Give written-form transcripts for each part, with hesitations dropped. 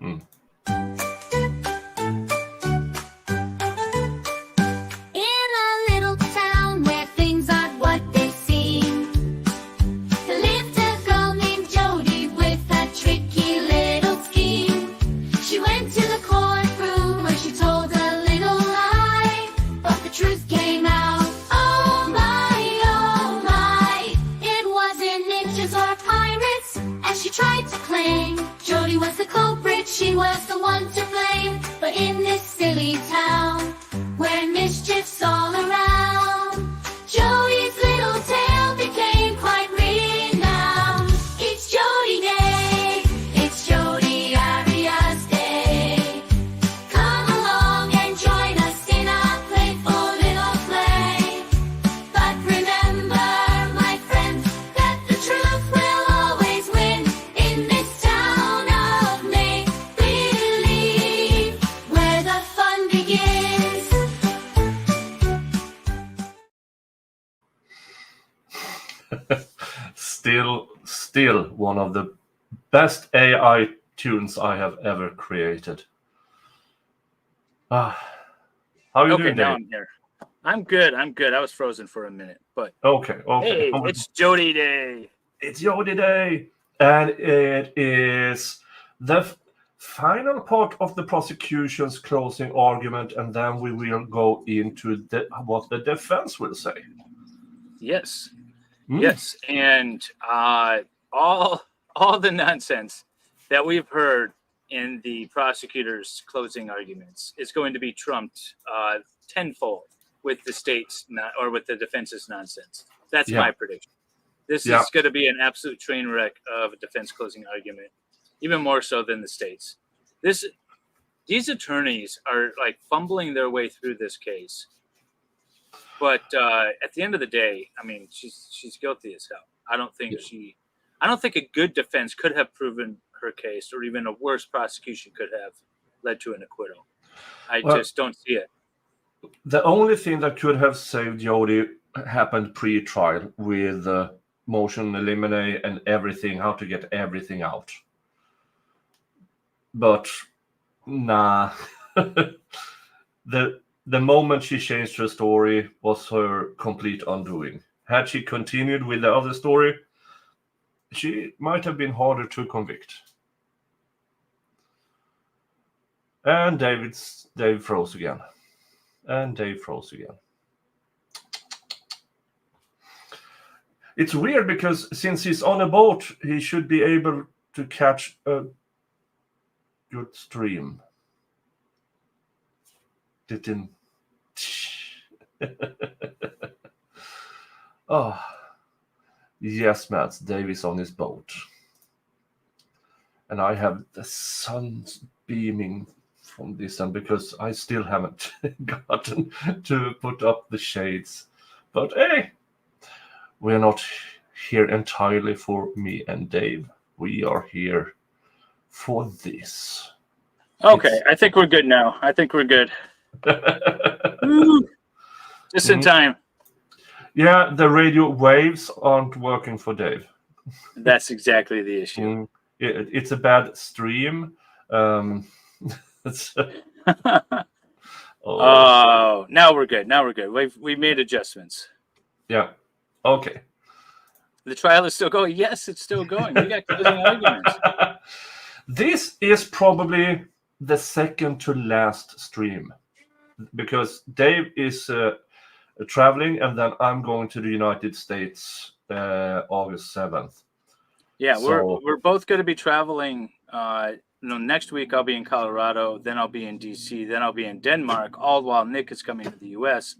Mm. In a little town where things aren't what they seem, there lived a girl named Jodi with a tricky little scheme. She went to the courtroom where she told a little lie, but the truth came out. Oh my, it wasn't ninjas or pirates, as she tried to claim. Jodi was the culprit, she was the one to blame. But in this silly town, where mischief's all around, Jodi's little tale became quite renowned. It's Jodi Day, it's Jodi Arias Day. Come along and join us in our playful little play. But remember, my friends, that the truth will always win in this town of make-believe, where the fun begins. Still one of the best AI tunes I have ever created. How are you doing, now Dave? I'm here. I'm good. I was frozen for a minute, but Okay. hey, it's Jodi Day. It's Jodi Day, and it is the final part of the prosecution's closing argument, and then we will go into what the defense will say. Yes, Mm. yes, and all the nonsense that we've heard in the prosecutor's closing arguments is going to be trumped tenfold with the state's with the defense's nonsense. That's Yeah. my prediction. This Yeah. is going to be an absolute train wreck of a defense closing argument, even more so than the state's. These attorneys are like fumbling their way through this case, but at the end of the day, I mean, she's guilty as hell. I don't think a good defense could have proven her case, or even a worse prosecution could have led to an acquittal. I just don't see it. The only thing that could have saved Jodi happened pre-trial with motion eliminate and everything, how to get everything out. But nah, the moment she changed her story was her complete undoing. Had she continued with the other story, she might have been harder to convict. And Dave froze again. And Dave froze again. It's weird because since he's on a boat, he should be able to catch a good stream. Didn't. Oh, yes, Matt. Dave is on his boat. And I have the sun beaming from this end because I still haven't gotten to put up the shades. But hey, we're not here entirely for me and Dave. We are here for this. Okay, I think we're good now. I think we're good. Just in time. Yeah, the radio waves aren't working for Dave. That's exactly the issue. It's a bad stream. Oh, Oh, now we're good. Now we're good. We've made adjustments. yeah. Okay. The trial is still going. Yes, it's still going. We got closing arguments. This is probably the second to last stream because Dave is traveling, and then I'm going to the United States August 7th. Yeah, So- we're both going to be traveling. Next week I'll be in Colorado, then I'll be in DC, then I'll be in Denmark, all while Nick is coming to the US.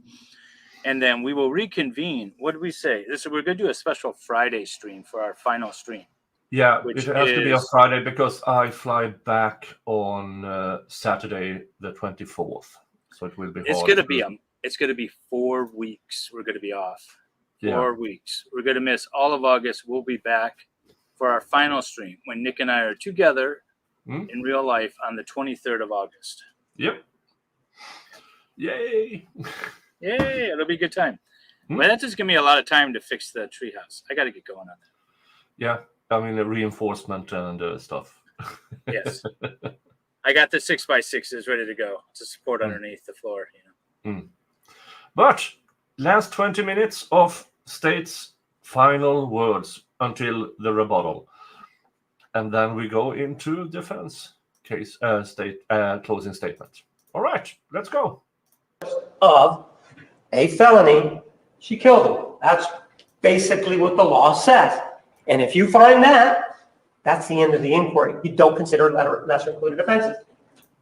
And then we will reconvene. What did we say? We're going to do a special Friday stream for our final stream. Yeah, Which it has to be on is- Friday because I fly back on Saturday the 24th. So it will be It's hard going to to- be 4 weeks. We're going to be off. Yeah. 4 weeks. We're going to miss all of August. We'll be back for our final stream when Nick and I are together in real life on the 23rd of August. Yep. Yay. Yay, it'll be a good time. Well, that just give me a lot of time to fix the treehouse. I got to get going on that. Yeah, I mean the reinforcement and stuff. Yes. I got the 6x6s ready to go to support underneath the floor. You know. But last 20 minutes of state's final words until the rebuttal. And then we go into defense case closing statement. All right, let's go. Of a felony, she killed him. That's basically what the law says. And if you find that, that's the end of the inquiry. You don't consider lesser included offenses.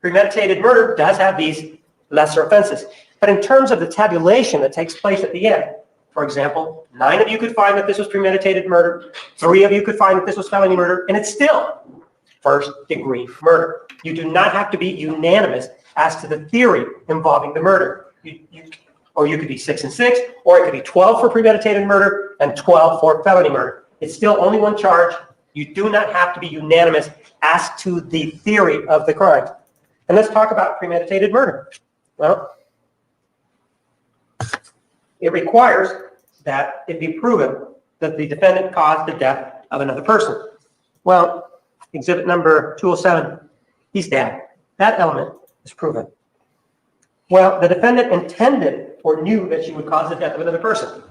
Premeditated murder does have these lesser offenses. But in terms of the tabulation that takes place at the end, for example, 9 of you could find that this was premeditated murder, 3 of you could find that this was felony murder, and it's still first-degree murder. You do not have to be unanimous as to the theory involving the murder. Or you could be 6 and 6, or it could be 12 for premeditated murder and 12 for felony murder. It's still only one charge. You do not have to be unanimous as to the theory of the crime. And let's talk about premeditated murder. Well, it requires that it be proven that the defendant caused the death of another person. Well, exhibit number 207, he's dead. That element is proven. Well, the defendant intended or knew that she would cause the death of another person.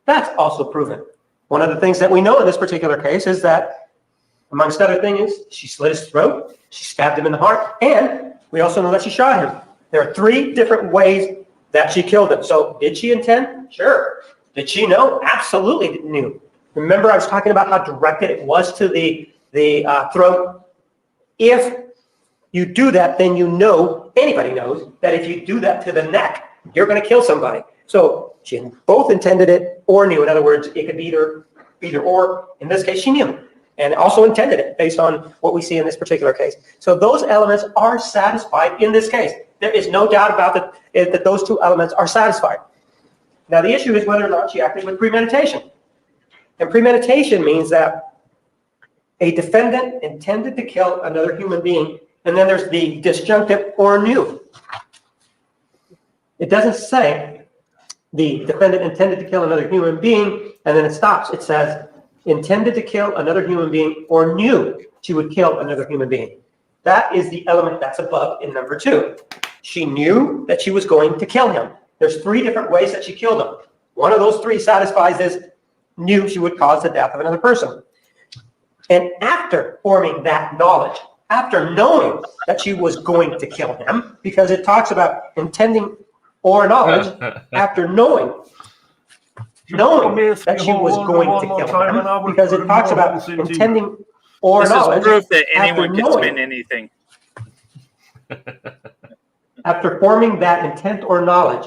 That's also proven. One of the things that we know in this particular case is that, amongst other things, she slit his throat, she stabbed him in the heart, and we also know that she shot him. There are 3 different ways that she killed him. So did she intend? Sure. Did she know? Absolutely knew. Remember, I was talking about how directed it was to the throat. If you do that, then you know, anybody knows, that if you do that to the neck, you're going to kill somebody. So she both intended it or knew. In other words, it could be either or. In this case, she knew and also intended it based on what we see in this particular case. So those elements are satisfied in this case. There is no doubt about that those 2 elements are satisfied. Now, the issue is whether or not she acted with premeditation. And premeditation means that a defendant intended to kill another human being, and then there's the disjunctive or knew. It doesn't say the defendant intended to kill another human being, and then it stops. It says intended to kill another human being or knew she would kill another human being. That is the element that's above in number 2. She knew that she was going to kill him. There's 3 different ways that she killed him. One of those 3 satisfies this, knew she would cause the death of another person. And after forming that knowledge, after knowing that she was going to kill him, because it talks about intending or knowledge, after knowing that she was going to kill him, because it talks about intending or knowledge. This is proof that anyone can spin anything. After forming that intent or knowledge,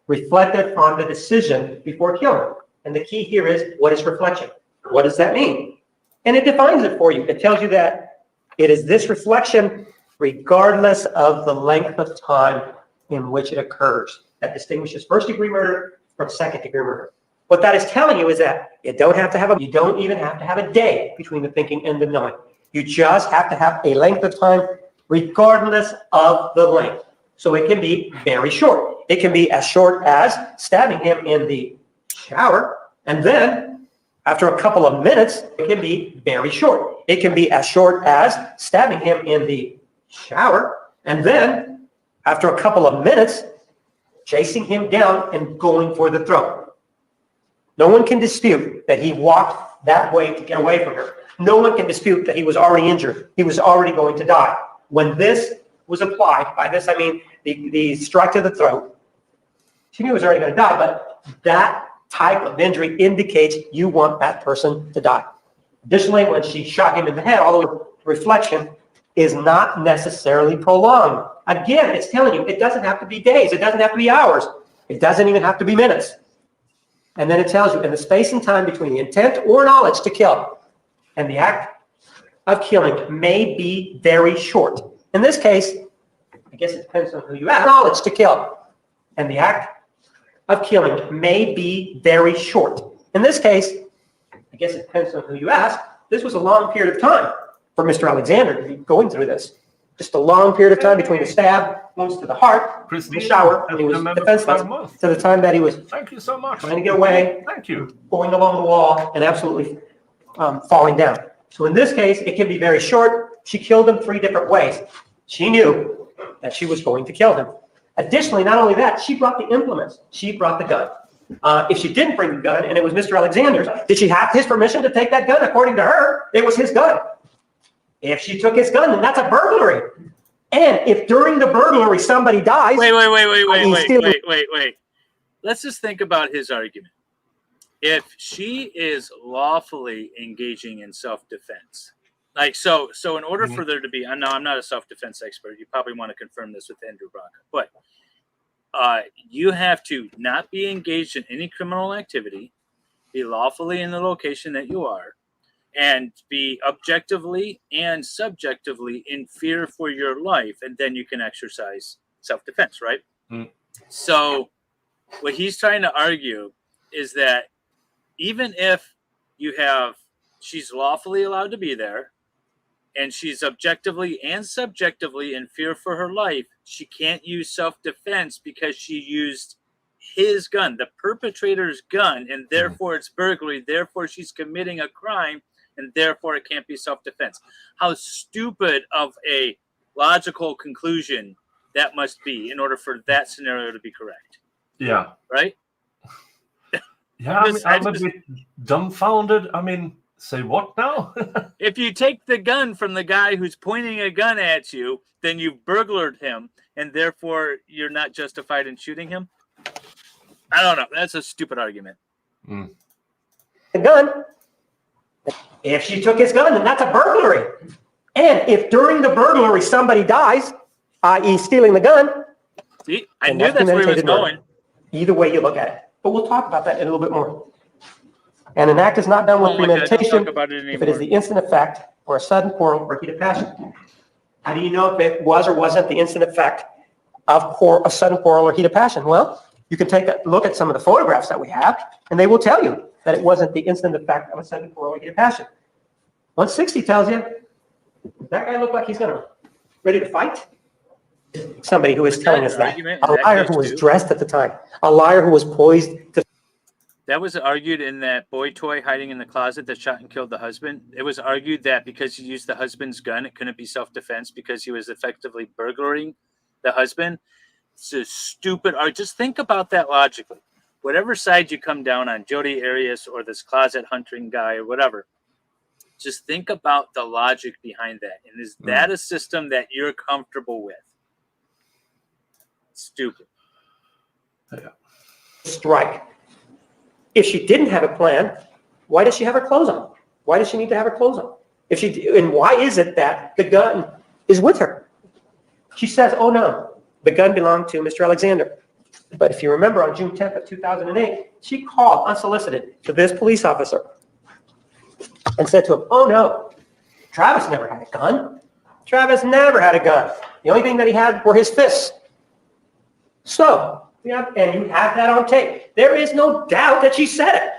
reflected on the decision before killing. And the key here is, what is reflection? What does that mean? And it defines it for you. It tells you that it is this reflection regardless of the length of time in which it occurs. That distinguishes first-degree murder from second-degree murder. What that is telling you is that you don't even have to have a day between the thinking and the knowing. You just have to have a length of time regardless of the length. So it can be very short. It can be as short as stabbing him in the shower, and then after a couple of minutes, it can be very short. It can be as short as stabbing him in the shower, and then after a couple of minutes, chasing him down and going for the throat. No one can dispute that he walked that way to get away from her. No one can dispute that he was already injured. He was already going to die. When this was applied, by this I mean the strike to the throat, she knew he was already going to die, but that type of injury indicates you want that person to die. Additionally, when she shot him in the head, although reflection is not necessarily prolonged. Again, it's telling you it doesn't have to be days. It doesn't have to be hours. It doesn't even have to be minutes. And then it tells you in the space and time between the intent or knowledge to kill and the act of killing may be very short. In this case, I guess it depends on who you ask. Knowledge to kill and the act of killing may be very short. In this case, I guess it depends on who you ask. This was a long period of time for Mr. Alexander to be going through this. Just a long period of time between the stab, close to the heart, the shower, and he was defenseless to the time that he was Thank you so much. trying to get away, Thank you. going along the wall, and absolutely falling down. So in this case, it can be very short. She killed him 3 different ways. She knew that she was going to kill him. Additionally, not only that, she brought the implements. She brought the gun. If she didn't bring the gun and it was Mr. Alexander's, did she have his permission to take that gun? According to her, it was his gun. If she took his gun, then that's a burglary. And if during the burglary somebody dies... Wait. Let's just think about his argument. If she is lawfully engaging in self-defense, like so in order for there to be, I know I'm not a self-defense expert. You probably want to confirm this with Andrew Braca, but you have to not be engaged in any criminal activity, be lawfully in the location that you are, and be objectively and subjectively in fear for your life, and then you can exercise self-defense, right? So what he's trying to argue is that even if she's lawfully allowed to be there, and she's objectively and subjectively in fear for her life, she can't use self-defense because she used his gun, the perpetrator's gun, and therefore it's burglary, therefore she's committing a crime, and therefore it can't be self-defense. How stupid of a logical conclusion that must be in order for that scenario to be correct. Yeah. Right? Yeah, I'm a bit dumbfounded. I mean, say what now? If you take the gun from the guy who's pointing a gun at you, then you've burglared him, and therefore you're not justified in shooting him. I don't know. That's a stupid argument. The gun. If she took his gun, then that's a burglary. And if during the burglary somebody dies, i.e. stealing the gun. See, I knew that's where he was going. Either way you look at it. But we'll talk about that in a little bit more. And an act is not done with premeditation if it is the instant effect or a sudden quarrel or heat of passion. How do you know if it was or wasn't the instant effect of a sudden quarrel or heat of passion? Well, you can take a look at some of the photographs that we have, and they will tell you that it wasn't the instant effect of a sudden quarrel or heat of passion. 160 tells you that guy looked like he's ready to fight. Somebody who is telling us that. A liar who was dressed at the time. A liar who was poised to... That was argued in that boy toy hiding in the closet that shot and killed the husband. It was argued that because he used the husband's gun, it couldn't be self-defense because he was effectively burglaring the husband. It's a stupid argument. Just think about that logically. Whatever side you come down on, Jodi Arias or this closet hunting guy or whatever, just think about the logic behind that. And is that a system that you're comfortable with? Stupid. Yeah. Strike. If she didn't have a plan, why does she have her clothes on? Why does she need to have her clothes on? And why is it that the gun is with her? She says, oh no, the gun belonged to Mr. Alexander. But if you remember on June 10th of 2008, she called unsolicited to this police officer and said to him, oh no, Travis never had a gun. Travis never had a gun. The only thing that he had were his fists. So, and you have that on tape. There is no doubt that she said it.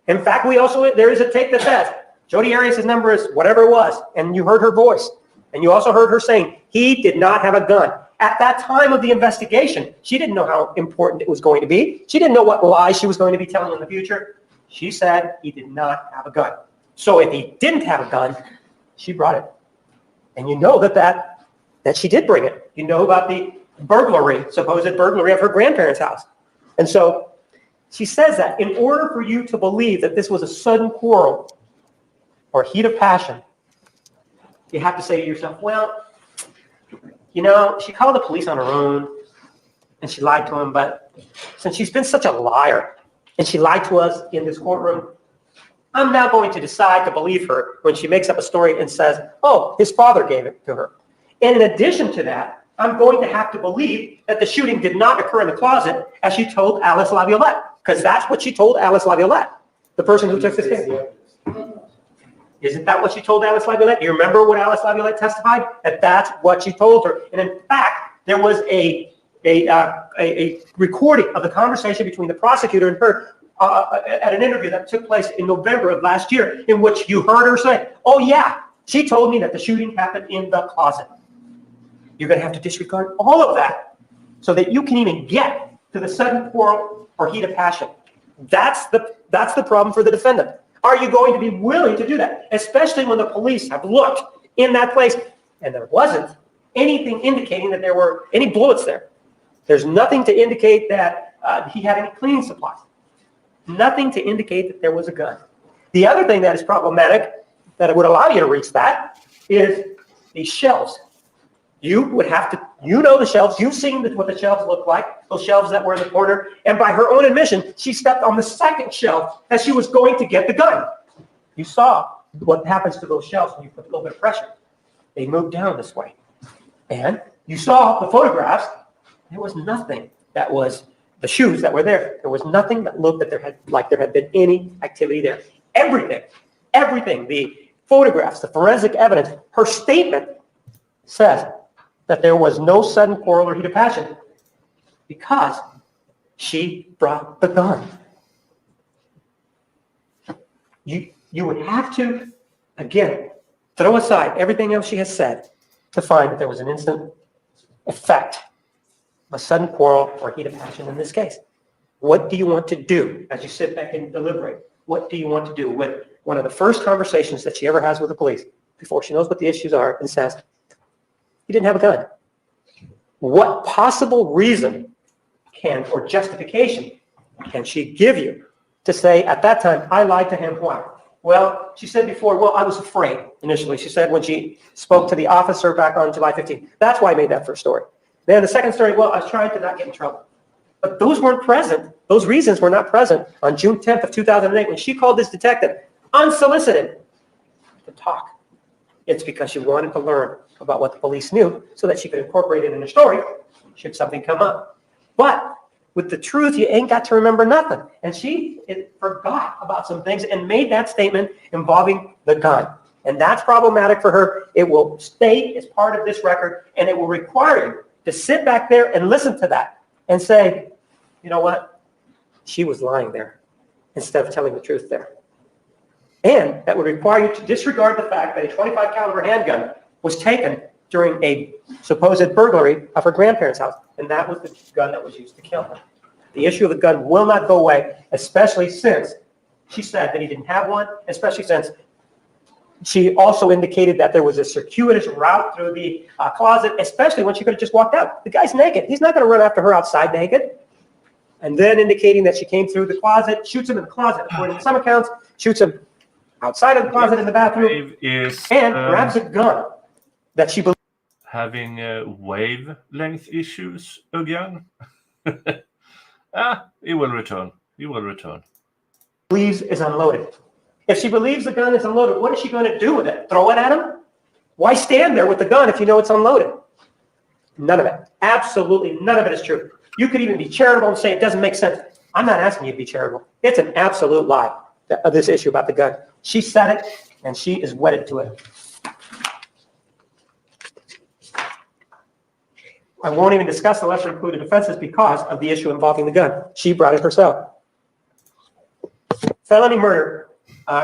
In fact, there is a tape that says, Jodi Arias' number is whatever it was, and you heard her voice. And you also heard her saying, he did not have a gun. At that time of the investigation, she didn't know how important it was going to be. She didn't know what lies she was going to be telling in the future. She said he did not have a gun. So if he didn't have a gun, she brought it. And you know that she did bring it. You know about the supposed burglary of her grandparents' house. And so she says that in order for you to believe that this was a sudden quarrel or heat of passion, you have to say to yourself, well, she called the police on her own and she lied to him, but since she's been such a liar and she lied to us in this courtroom, I'm now going to decide to believe her when she makes up a story and says, oh, his father gave it to her. And in addition to that, I'm going to have to believe that the shooting did not occur in the closet as she told Alice Laviolette, because that's what she told Alice Laviolette, the person who took the stand. Isn't that what she told Alice Laviolette? Do you remember what Alice Laviolette testified? That's what she told her. And in fact, there was a recording of the conversation between the prosecutor and her at an interview that took place in November of last year, in which you heard her say, oh yeah, she told me that the shooting happened in the closet. You're going to have to disregard all of that so that you can even get to the sudden quarrel or heat of passion. That's the problem for the defendant. Are you going to be willing to do that? Especially when the police have looked in that place and there wasn't anything indicating that there were any bullets there. There's nothing to indicate that he had any cleaning supplies. Nothing to indicate that there was a gun. The other thing that is problematic that would allow you to reach that is these shelves. You would have to, the shelves, you've seen what the shelves look like, those shelves that were in the corner, and by her own admission, she stepped on the second shelf as she was going to get the gun. You saw what happens to those shelves when you put a little bit of pressure. They move down this way. And you saw the photographs, there was nothing that was the shoes that were there. There was nothing that looked like there had been any activity there. Everything, the photographs, the forensic evidence, her statement says that there was no sudden quarrel or heat of passion because she brought the gun. You would have to, again, throw aside everything else she has said to find that there was an instant effect, a sudden quarrel or heat of passion in this case. What do you want to do as you sit back and deliberate? What do you want to do with one of the first conversations that she ever has with the police before she knows what the issues are and says, "You didn't have a gun"? What possible reason or justification can she give you to say at that time, I lied to him? Why? Well, she said before, well, I was afraid initially. She said when she spoke to the officer back on July 15th. That's why I made that first story. Then the second story, well, I was trying to not get in trouble. But those weren't present. Those reasons were not present on June 10th of 2008 when she called this detective unsolicited to talk. It's because she wanted to learn about what the police knew so that she could incorporate it in her story should something come up. But with the truth, you ain't got to remember nothing. And she forgot about some things and made that statement involving the gun. And that's problematic for her. It will stay as part of this record, and it will require you to sit back there and listen to that and say, you know what? She was lying there instead of telling the truth there. And that would require you to disregard the fact that a .25 caliber handgun was taken during a supposed burglary of her grandparents' house. And that was the gun that was used to kill her. The issue of the gun will not go away, especially since she said that he didn't have one, especially since she also indicated that there was a circuitous route through the closet, especially when she could have just walked out. The guy's naked. He's not going to run after her outside naked. And then indicating that she came through the closet, shoots him in the closet, according to some accounts, shoots him outside of the closet in the bathroom, and grabs a gun that she believes having wavelength issues again. He will return. He will return. believes is unloaded. If she believes the gun is unloaded, what is she going to do with it? Throw it at him? Why stand there with the gun if you know it's unloaded? None of it. Absolutely none of it is true. You could even be charitable and say it doesn't make sense. I'm not asking you to be charitable. It's an absolute lie of this issue about the gun. She said it, and she is wedded to it. I won't even discuss the lesser included offenses because of the issue involving the gun. She brought it herself. Felony murder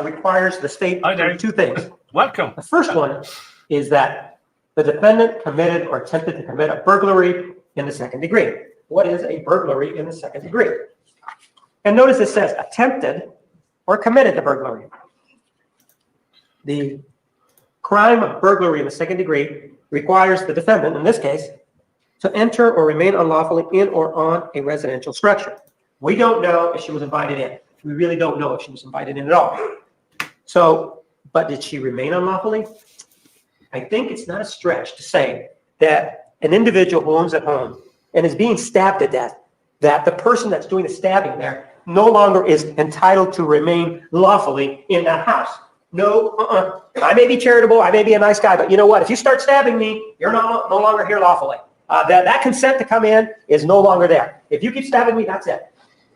requires the state to do two things. Welcome. The first one is that the defendant committed or attempted to commit a burglary in the second degree. What is a burglary in the second degree? And notice it says attempted or committed the burglary. The crime of burglary in the second degree requires the defendant, in this case, to enter or remain unlawfully in or on a residential structure. We don't know if she was invited in. We really don't know if she was invited in at all. So, but did she remain unlawfully? I think it's not a stretch to say that an individual who owns a home and is being stabbed to death, that the person that's doing the stabbing there no longer is entitled to remain lawfully in that house. No, I may be charitable, I may be a nice guy, but you know what? If you start stabbing me, you're no longer here lawfully. That consent to come in is no longer there. If you keep stabbing me, that's it.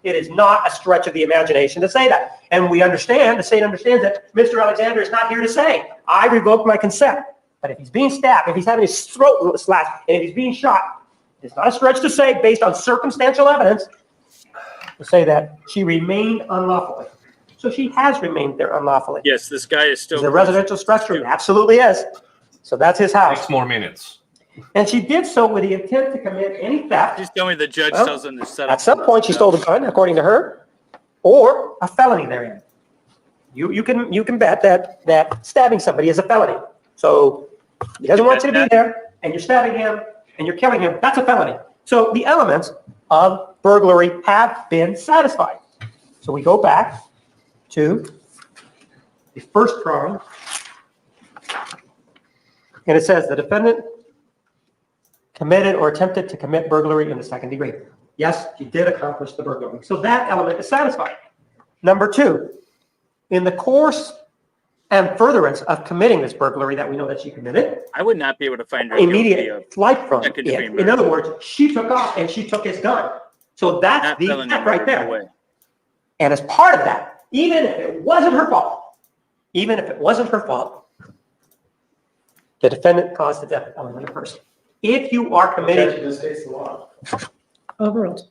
It is not a stretch of the imagination to say that. And we understand, the state understands that Mr. Alexander is not here to say, I revoked my consent. But if he's being stabbed, if he's having his throat slashed, and if he's being shot, it's not a stretch to say, based on circumstantial evidence, to say that she remained unlawfully. So she has remained there unlawfully. Yes, this guy is still... Is it a residential structure? It absolutely is. So that's his house. 6 more minutes. And she did so with the intent to commit any theft. Just tell me the judge tells them to set up. At some point, she stole the gun, according to her, or a felony therein. You can bet that stabbing somebody is a felony. So he doesn't want you to be there, and you're stabbing him, and you're killing him, that's a felony. So the elements of burglary have been satisfied. So we go back to the first crime, and it says the defendant committed or attempted to commit burglary in the second degree. Yes, she did accomplish the burglary. So that element is satisfied. Number two, in the course and furtherance of committing this burglary that we know that she committed, I would not be able to find her guilty of immediate flight from second it. degree In murder. other words, she took off and she took his gun. So that's Not the felony theft murder, right there. no way. And as part of that, even if it wasn't her fault, the defendant caused the death of another person. If you are committing, This states the law. Overruled.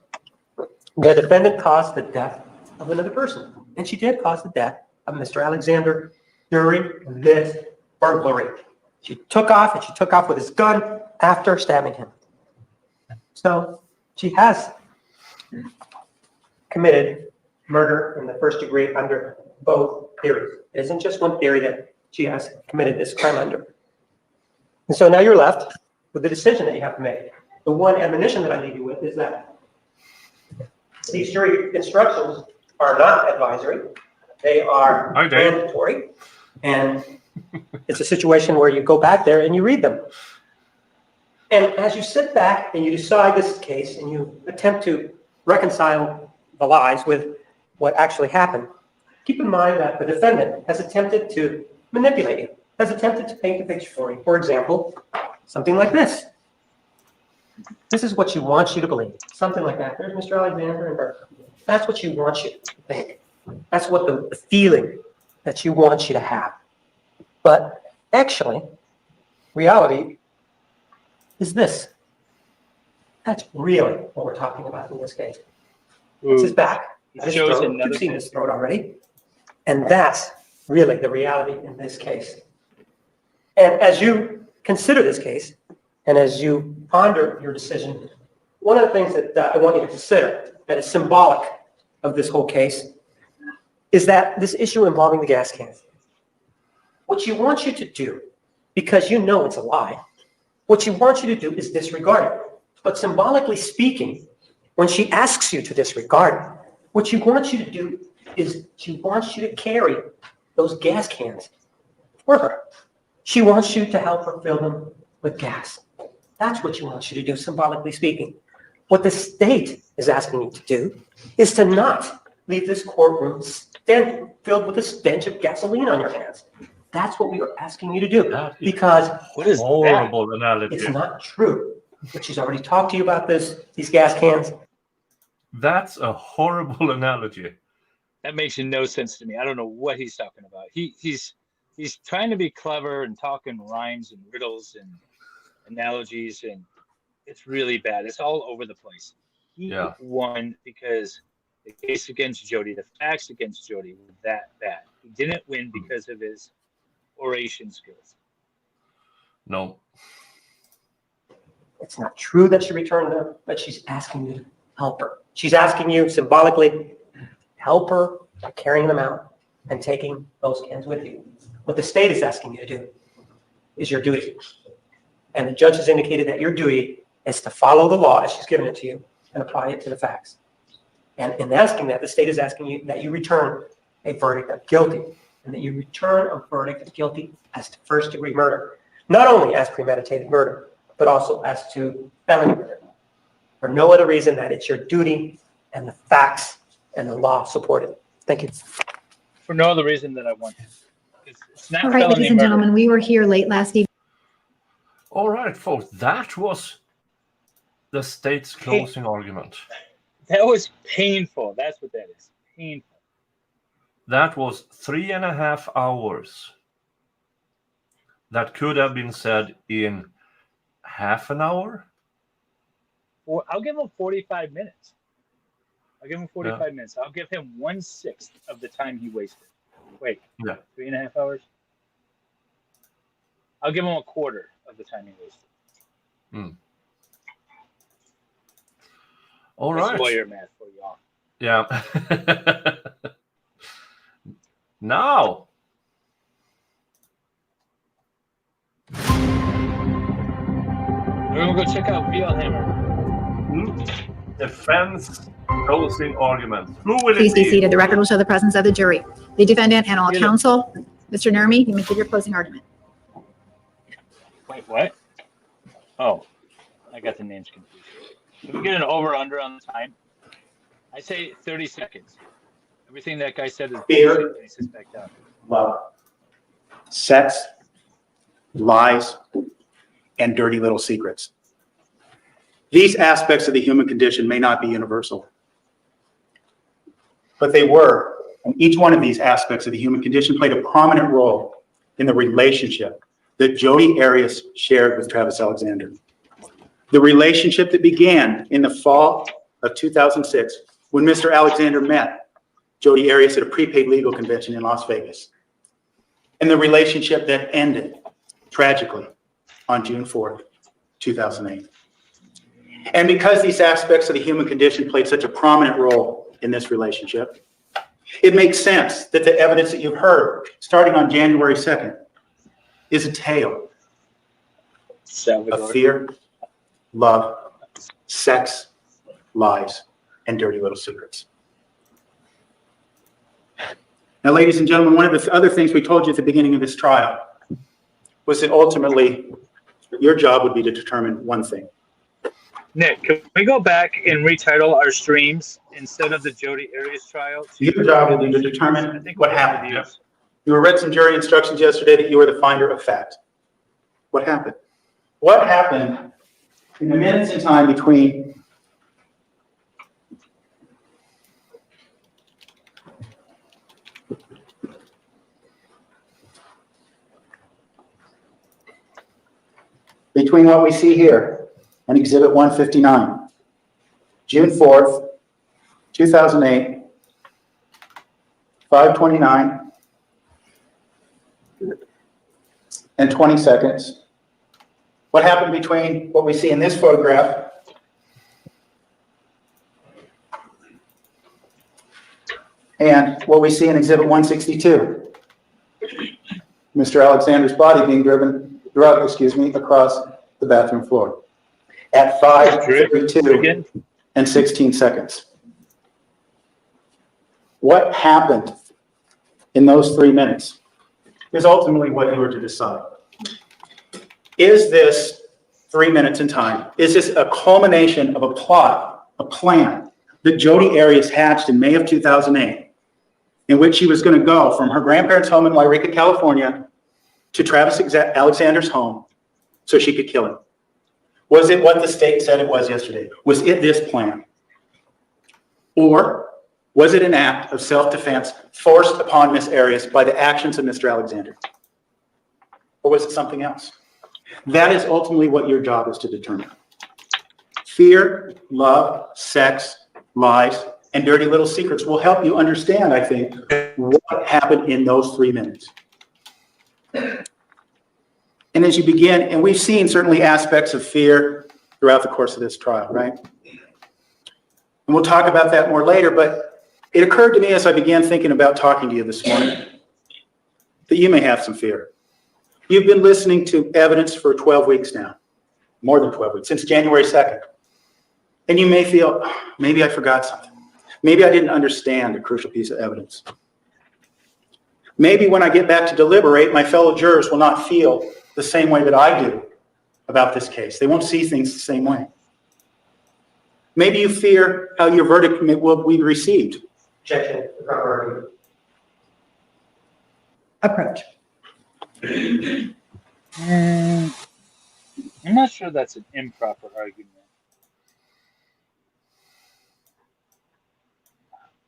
the defendant caused the death of another person, and she did cause the death of Mr. Alexander during this burglary. She took off, and she took off with his gun after stabbing him. So she has committed murder in the first degree under both theories. It isn't just one theory that she has committed this crime under. And so now you're left with the decision that you have to make. The one admonition that I leave you with is that these jury instructions are not advisory. They are Hi, Dave. mandatory. And it's a situation where you go back there and you read them. And as you sit back and you decide this case and you attempt to reconcile the lies with what actually happened, keep in mind that the defendant has attempted to manipulate you, has attempted to paint a picture for you. For example, something like this. This is what she wants you to believe. Something like that. There's Mr. Alexander and her. That's what she wants you to think. That's what the feeling that she wants you to have. But actually, reality is this. That's really what we're talking about in this case. It's his back. That is Shows throat. another You've seen his throat already. And that's really the reality in this case. And as you consider this case, and as you ponder your decision, one of the things that I want you to consider that is symbolic of this whole case is that this issue involving the gas can. What she wants you to do, because you know it's a lie, what she wants you to do is disregard it. But symbolically speaking, when she asks you to disregard it, what she wants you to do is she wants you to carry those gas cans for her. She wants you to help her fill them with gas. That's what she wants you to do, symbolically speaking. What the state is asking you to do is to not leave this courtroom filled with a stench of gasoline on your hands. That's what we are asking you to do, That is because What is Horrible analogy. it's not true. But she's already talked to you about these gas cans. That's a horrible analogy. That makes no sense to me. I don't know what he's talking about. He's trying to be clever and talking rhymes and riddles and analogies, and it's really bad. It's all over the place. He won because the case against Jodi, the facts against Jodi were that bad. He didn't win because of his oration skills. No. It's not true that she returned them, but she's asking you to help her. She's asking you symbolically, help her by carrying them out and taking those cans with you. What the state is asking you to do is your duty. And the judge has indicated that your duty is to follow the law as she's given it to you and apply it to the facts. And in asking that, the state is asking you that you return a verdict of guilty, and that you return a verdict of guilty as to first-degree murder, not only as premeditated murder, but also as to felony murder. For no other reason that it's your duty and the facts and the law support it. Thank you. For no other reason that I want to. It's not All right, felony ladies and murder. gentlemen, we were here late last evening. All right, folks. That was the state's closing argument. That was painful. That's what that is. Painful. That was 3.5 hours. That could have been said in half an hour. Well, I'll give him 45 minutes. I'll give him 45 minutes. I'll give him 1/6 of the time he wasted. Wait, 3.5 hours? I'll give him 1/4 of the time he wasted. All That's right. lawyer math for y'all. Yeah. Now, We're gonna go check out Vielhammer. Defense closing argument. Who will Please it be be? seated. The record will show the presence of the jury, the defendant, and all Get it. counsel. Mr. Nermi, you may give your closing argument. Wait, what? Oh, I got the names confused. Can we get an over/under on the time? I say 30 seconds. Everything that guy said is Fear. bullshit when he sits back down. Love, sex, lies, and dirty little secrets. These aspects of the human condition may not be universal, but they were. And each one of these aspects of the human condition played a prominent role in the relationship that Jodi Arias shared with Travis Alexander. The relationship that began in the fall of 2006 when Mr. Alexander met Jodi Arias at a prepaid legal convention in Las Vegas. And the relationship that ended tragically on June 4th, 2008. And because these aspects of the human condition played such a prominent role in this relationship, it makes sense that the evidence that you've heard starting on January 2nd is a tale of fear, love, sex, lies, and dirty little secrets. Now, ladies and gentlemen, one of the other things we told you at the beginning of this trial was that ultimately your job would be to determine one thing. Nick, can we go back and retitle our streams instead of the Jodi Arias trial? Your job will be to determine what happened. Yes. You were read some jury instructions yesterday that you were the finder of fact. What happened? What happened in the minutes in time between what we see here and Exhibit 159, June 4th, 2008, 5:29 and 20 seconds. What happened between what we see in this photograph and what we see in Exhibit 162? Mr. Alexander's body being drugged across the bathroom floor at 5:32 and 16 seconds. What happened in those 3 minutes is ultimately what you were to decide. Is this 3 minutes in time? Is this a culmination of a plot, a plan that Jodi Arias hatched in May of 2008, in which she was going to go from her grandparents' home in Wairika, California, to Travis Alexander's home so she could kill him? Was it what the state said it was yesterday? Was it this plan? Or was it an act of self-defense forced upon Ms. Arias by the actions of Mr. Alexander? Or was it something else? That is ultimately what your job is to determine. Fear, love, sex, lies, and dirty little secrets will help you understand, I think, what happened in those 3 minutes. And as you begin, and we've seen certainly aspects of fear throughout the course of this trial, right? And we'll talk about that more later, but it occurred to me as I began thinking about talking to you this morning that you may have some fear. You've been listening to evidence for 12 weeks now, more than 12 weeks, since January 2nd. And you may feel, oh, maybe I forgot something. Maybe I didn't understand a crucial piece of evidence. Maybe when I get back to deliberate, my fellow jurors will not feel the same way that I do about this case. They won't see things the same way. Maybe you fear how your verdict will be received. Objection. The proper argument. Approach. I'm not sure that's an improper argument.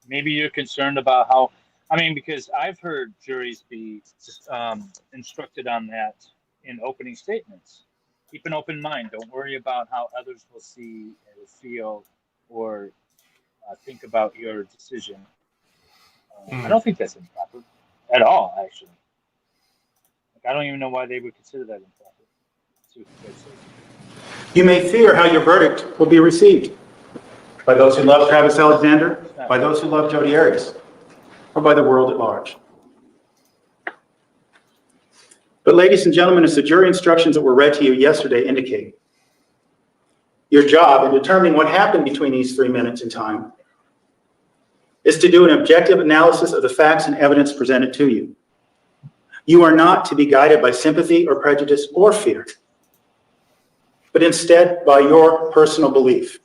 Maybe you're concerned about how, because I've heard juries be instructed on that in opening statements. Keep an open mind. Don't worry about how others will see or feel or think about your decision. I don't think that's improper at all, actually. I don't even know why they would consider that improper. See what the judge says. You may fear how your verdict will be received by those who love Travis Alexander, by those who love Jodi Arias, or by the world at large. But ladies and gentlemen, as the jury instructions that were read to you yesterday indicate, your job in determining what happened between these 3 minutes in time is to do an objective analysis of the facts and evidence presented to you. You are not to be guided by sympathy or prejudice or fear, but instead by your personal belief.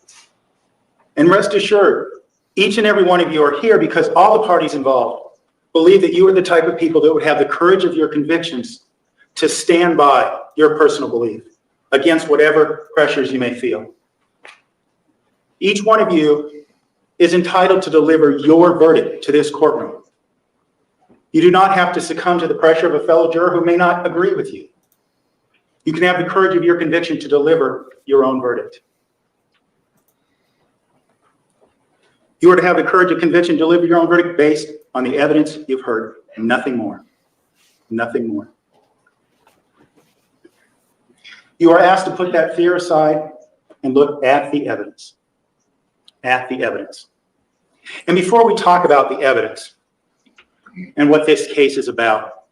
And rest assured, each and every one of you are here because all the parties involved believe that you are the type of people that would have the courage of your convictions to stand by your personal belief against whatever pressures you may feel. Each one of you is entitled to deliver your verdict to this courtroom. You do not have to succumb to the pressure of a fellow juror who may not agree with you. You can have the courage of your conviction to deliver your own verdict. You are to have the courage of conviction to deliver your own verdict based on the evidence you've heard, and nothing more. Nothing more. You are asked to put that fear aside and look at the evidence. At the evidence. And before we talk about the evidence and what this case is about,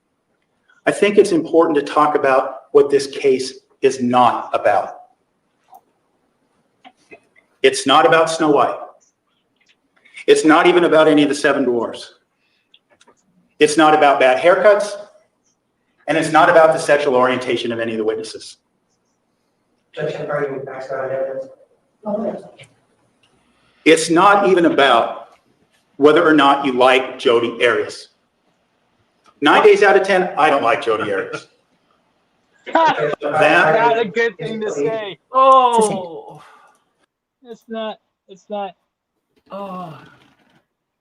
I think it's important to talk about what this case is not about. It's not about Snow White. It's not even about any of the 7 dwarfs. It's not about bad haircuts, and it's not about the sexual orientation of any of the witnesses. It's not even about whether or not you like Jodi Arias. 9 days out of 10, I don't like Jodi Arias. Not a good thing to say. Oh. It's not. Oh.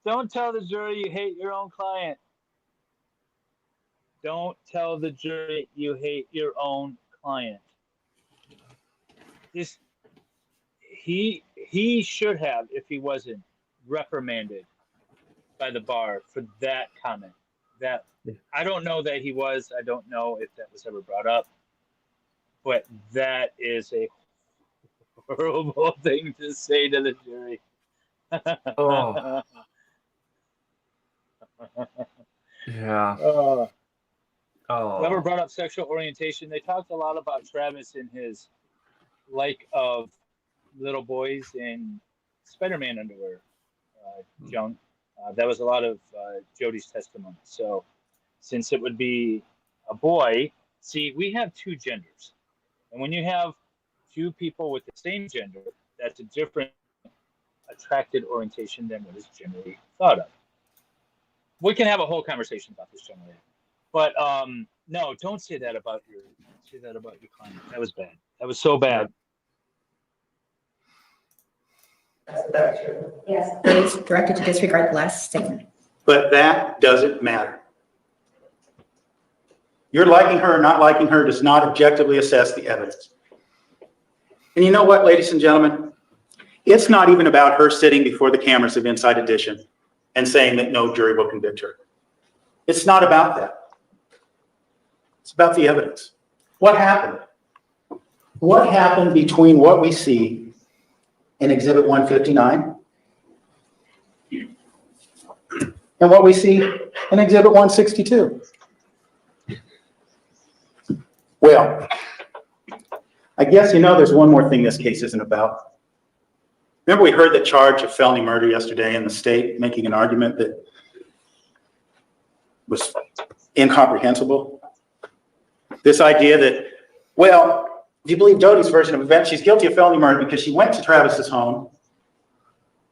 Don't tell the jury you hate your own client. Don't tell the jury you hate your own client. He should have, if he wasn't, reprimanded by the bar for that comment. That I don't know that he was. I don't know if that was ever brought up. But that is a horrible thing to say to the jury. Oh. Yeah. Whoever Oh. brought up sexual orientation, they talked a lot about Travis and his like of little boys in Spider-Man underwear junk. That was a lot of Jodi's testimony. So since it would be a boy, see, we have 2 genders. And when you have 2 people with the same gender, that's a different attracted orientation than what is generally thought of. We can have a whole conversation about this generally. But no, don't say that about your client. That was bad. That was so bad. Yes. Please directed to disregard the last statement. But that doesn't matter. Your liking her or not liking her does not objectively assess the evidence. And you know what, ladies and gentlemen? It's not even about her sitting before the cameras of Inside Edition and saying that no jury will convict her. It's not about that. It's about the evidence. What happened? What happened between what we see in Exhibit 159 and what we see in Exhibit 162? Well, I guess you know there's one more thing this case isn't about. Remember we heard the charge of felony murder yesterday in the state making an argument that was incomprehensible? This idea that, well, if you believe Jodi's version of events, she's guilty of felony murder because she went to Travis's home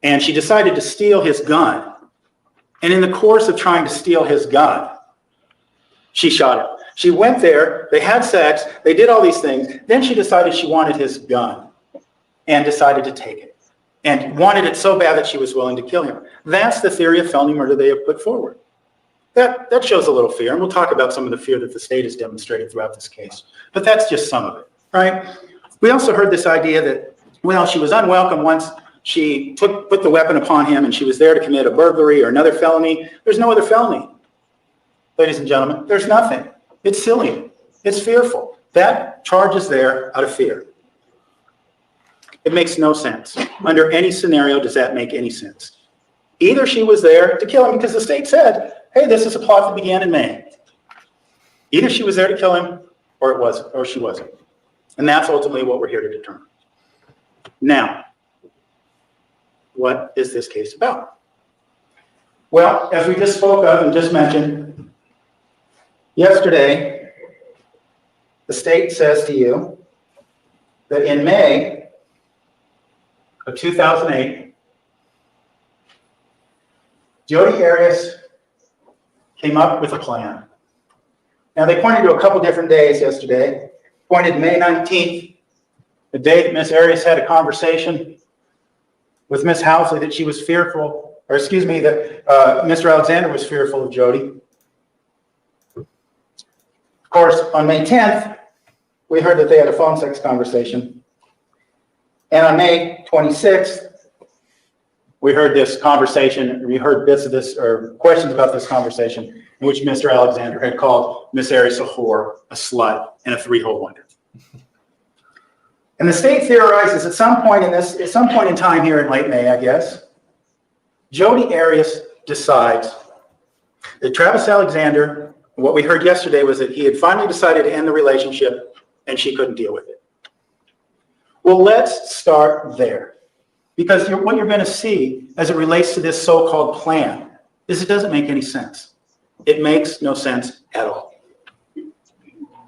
and she decided to steal his gun. And in the course of trying to steal his gun, she shot him. She went there, they had sex, they did all these things. Then she decided she wanted his gun and decided to take it and wanted it so bad that she was willing to kill him. That's the theory of felony murder they have put forward. That shows a little fear, and we'll talk about some of the fear that the state has demonstrated throughout this case. But that's just some of it, right? We also heard this idea that, well, she was unwelcome once she put the weapon upon him and she was there to commit a burglary or another felony. There's no other felony, ladies and gentlemen. There's nothing. It's silly. It's fearful. That charge is there out of fear. It makes no sense. Under any scenario, does that make any sense? Either she was there to kill him because the state said, hey, this is a plot that began in May. Either she was there to kill him or she wasn't. And that's ultimately what we're here to determine. Now, what is this case about? Well, as we just spoke of and just mentioned, yesterday, the state says to you that in May of 2008, Jodi Arias came up with a plan. Now, they pointed to a couple different days yesterday. Pointed to May 19th, the day that Miss Arias had a conversation with Miss Housley that she was fearful, or excuse me, that Mr. Alexander was fearful of Jodi. Of course, on May 10th, we heard that they had a phone sex conversation. And on May 26th, we heard this conversation, we heard bits of this, or questions about this conversation, in which Mr. Alexander had called Miss Arias a whore, a slut, and a three-hole wonder. And the state theorizes at some point in time here in late May, I guess, Jodi Arias decides that Travis Alexander, what we heard yesterday was that he had finally decided to end the relationship and she couldn't deal with it. Well, let's start there. Because what you're going to see as it relates to this so-called plan is it doesn't make any sense. It makes no sense at all.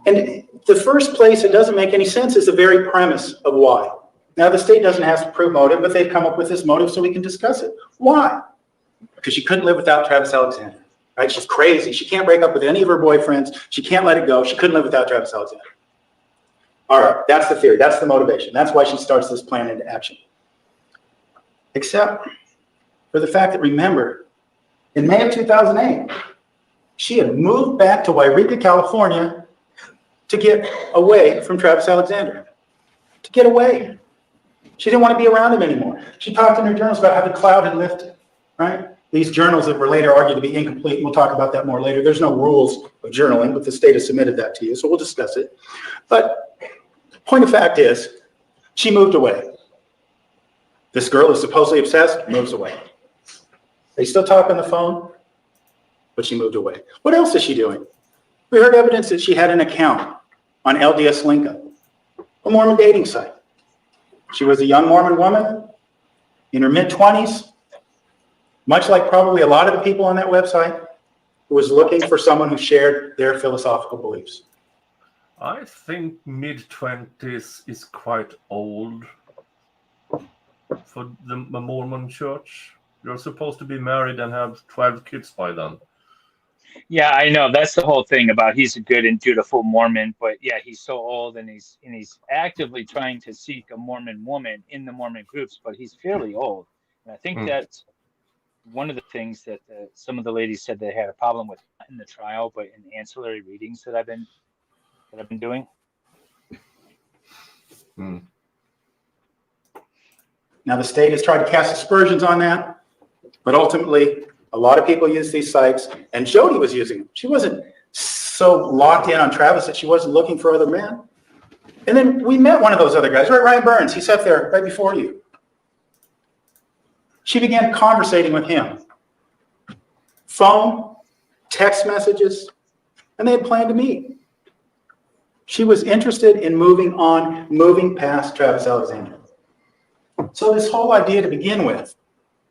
And the first place it doesn't make any sense is the very premise of why. Now, the state doesn't have to prove motive, but they've come up with this motive so we can discuss it. Why? Because she couldn't live without Travis Alexander. Right? She's crazy. She can't break up with any of her boyfriends. She can't let it go. She couldn't live without Travis Alexander. All right, that's the theory. That's the motivation. That's why she starts this plan into action. Except for the fact that, remember, in May of 2008, she had moved back to Wairika, California to get away from Travis Alexander. To get away. She didn't want to be around him anymore. She talked in her journals about how the cloud had lifted, right? These journals that were later argued to be incomplete. We'll talk about that more later. There's no rules of journaling, but the state has submitted that to you, so we'll discuss it. But the point of fact is, she moved away. This girl is supposedly obsessed, moves away. They still talk on the phone, but she moved away. What else is she doing? We heard evidence that she had an account on LDS Linka, a Mormon dating site. She was a young Mormon woman in her mid-20s, much like probably a lot of the people on that website, who was looking for someone who shared their philosophical beliefs. I think mid-20s is quite old for the Mormon church. You're supposed to be married and have 12 kids by then. Yeah, I know. That's the whole thing about he's a good and dutiful Mormon, but yeah, he's so old and he's actively trying to seek a Mormon woman in the Mormon groups, but he's fairly old. And I think that's one of the things that some of the ladies said they had a problem with not in the trial, but in ancillary readings that I've been doing. Now, the state has tried to cast aspersions on that, but ultimately, a lot of people use these sites, and Jodi was using them. She wasn't so locked in on Travis that she wasn't looking for other men. And then we met one of those other guys, right? Ryan Burns. He sat there right before you. She began conversating with him. Phone, text messages, and they had planned to meet. She was interested in moving past Travis Alexander. So this whole idea to begin with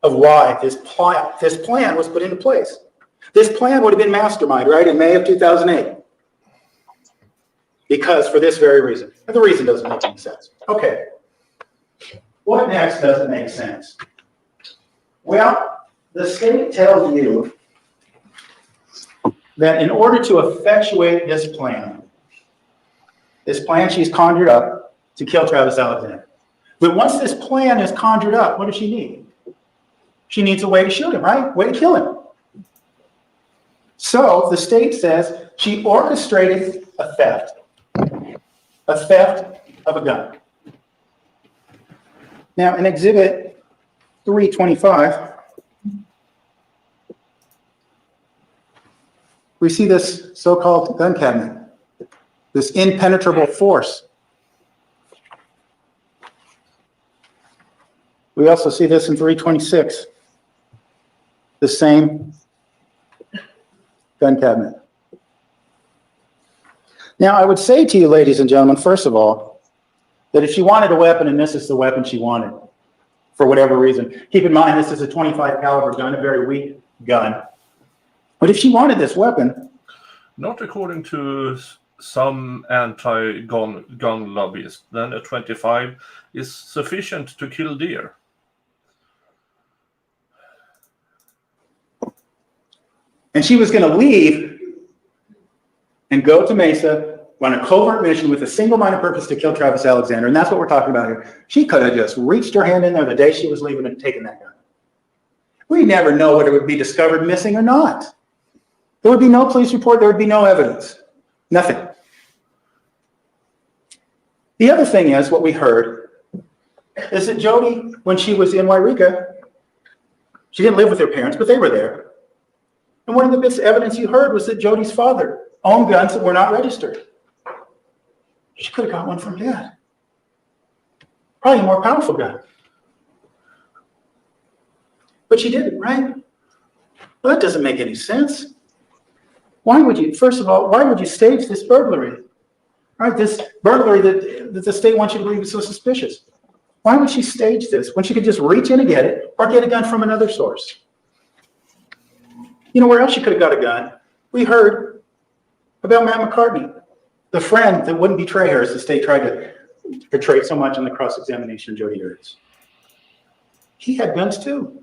of why this plan was put into place. This plan would have been masterminded, right, in May of 2008. Because for this very reason. And the reason doesn't make any sense. Okay. What next doesn't make sense? Well, the state tells you that in order to effectuate this plan she's conjured up to kill Travis Alexander. But once this plan is conjured up, what does she need? She needs a way to shoot him, right? Way to kill him. So the state says she orchestrated a theft of a gun. Now, in Exhibit 325, we see this so-called gun cabinet, this impenetrable force. We also see this in 326, the same gun cabinet. Now, I would say to you, ladies and gentlemen, first of all, that if she wanted a weapon and this is the weapon she wanted, for whatever reason, keep in mind this is a 25 caliber gun, a very weak gun. But if she wanted this weapon, Not according to some anti-gun lobbyists, then a 25 is sufficient to kill deer. and she was going to leave and go to Mesa on a covert mission with a single-minded purpose to kill Travis Alexander, and that's what we're talking about here. She could have just reached her hand in there the day she was leaving and taken that gun. We never know whether it would be discovered missing or not. There would be no police report. There would be no evidence. Nothing. The other thing is, what we heard is that Jodi, when she was in Wairika, she didn't live with her parents, but they were there. And one of the bits of evidence you heard was that Jodi's father owned guns that were not registered. She could have got one from Dad. Probably a more powerful gun. But she didn't, right? Well, that doesn't make any sense. Why would you, first of all, why would you stage this burglary? All right, this burglary that the state wants you to believe is so suspicious. Why would she stage this when she could just reach in and get it or get a gun from another source? You know where else she could have got a gun? We heard about Matt McCartney, the friend that wouldn't betray her as the state tried to portray so much in the cross-examination of Jodi Arias. He had guns too.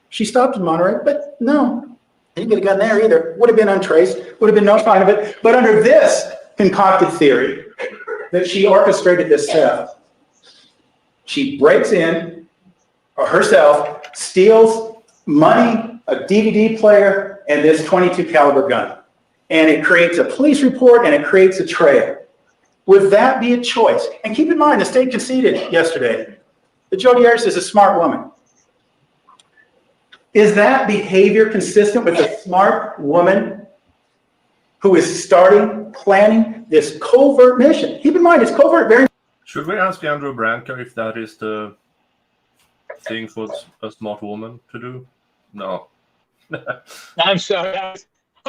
She stopped in Monterey, but no, he didn't get a gun there either. Would have been untraced, would have been no sign of it. But under this concocted theory that she orchestrated this theft, she breaks in herself, steals money, a DVD player, and this .22 caliber gun. And it creates a police report and it creates a trail. Would that be a choice? And keep in mind, the state conceded yesterday that Jodi Arias is a smart woman. Is that behavior consistent with a smart woman who is planning this covert mission? Keep in mind, it's covert very. Should we ask Andrew Branca if that is the thing for a smart woman to do? No. I'm sorry. I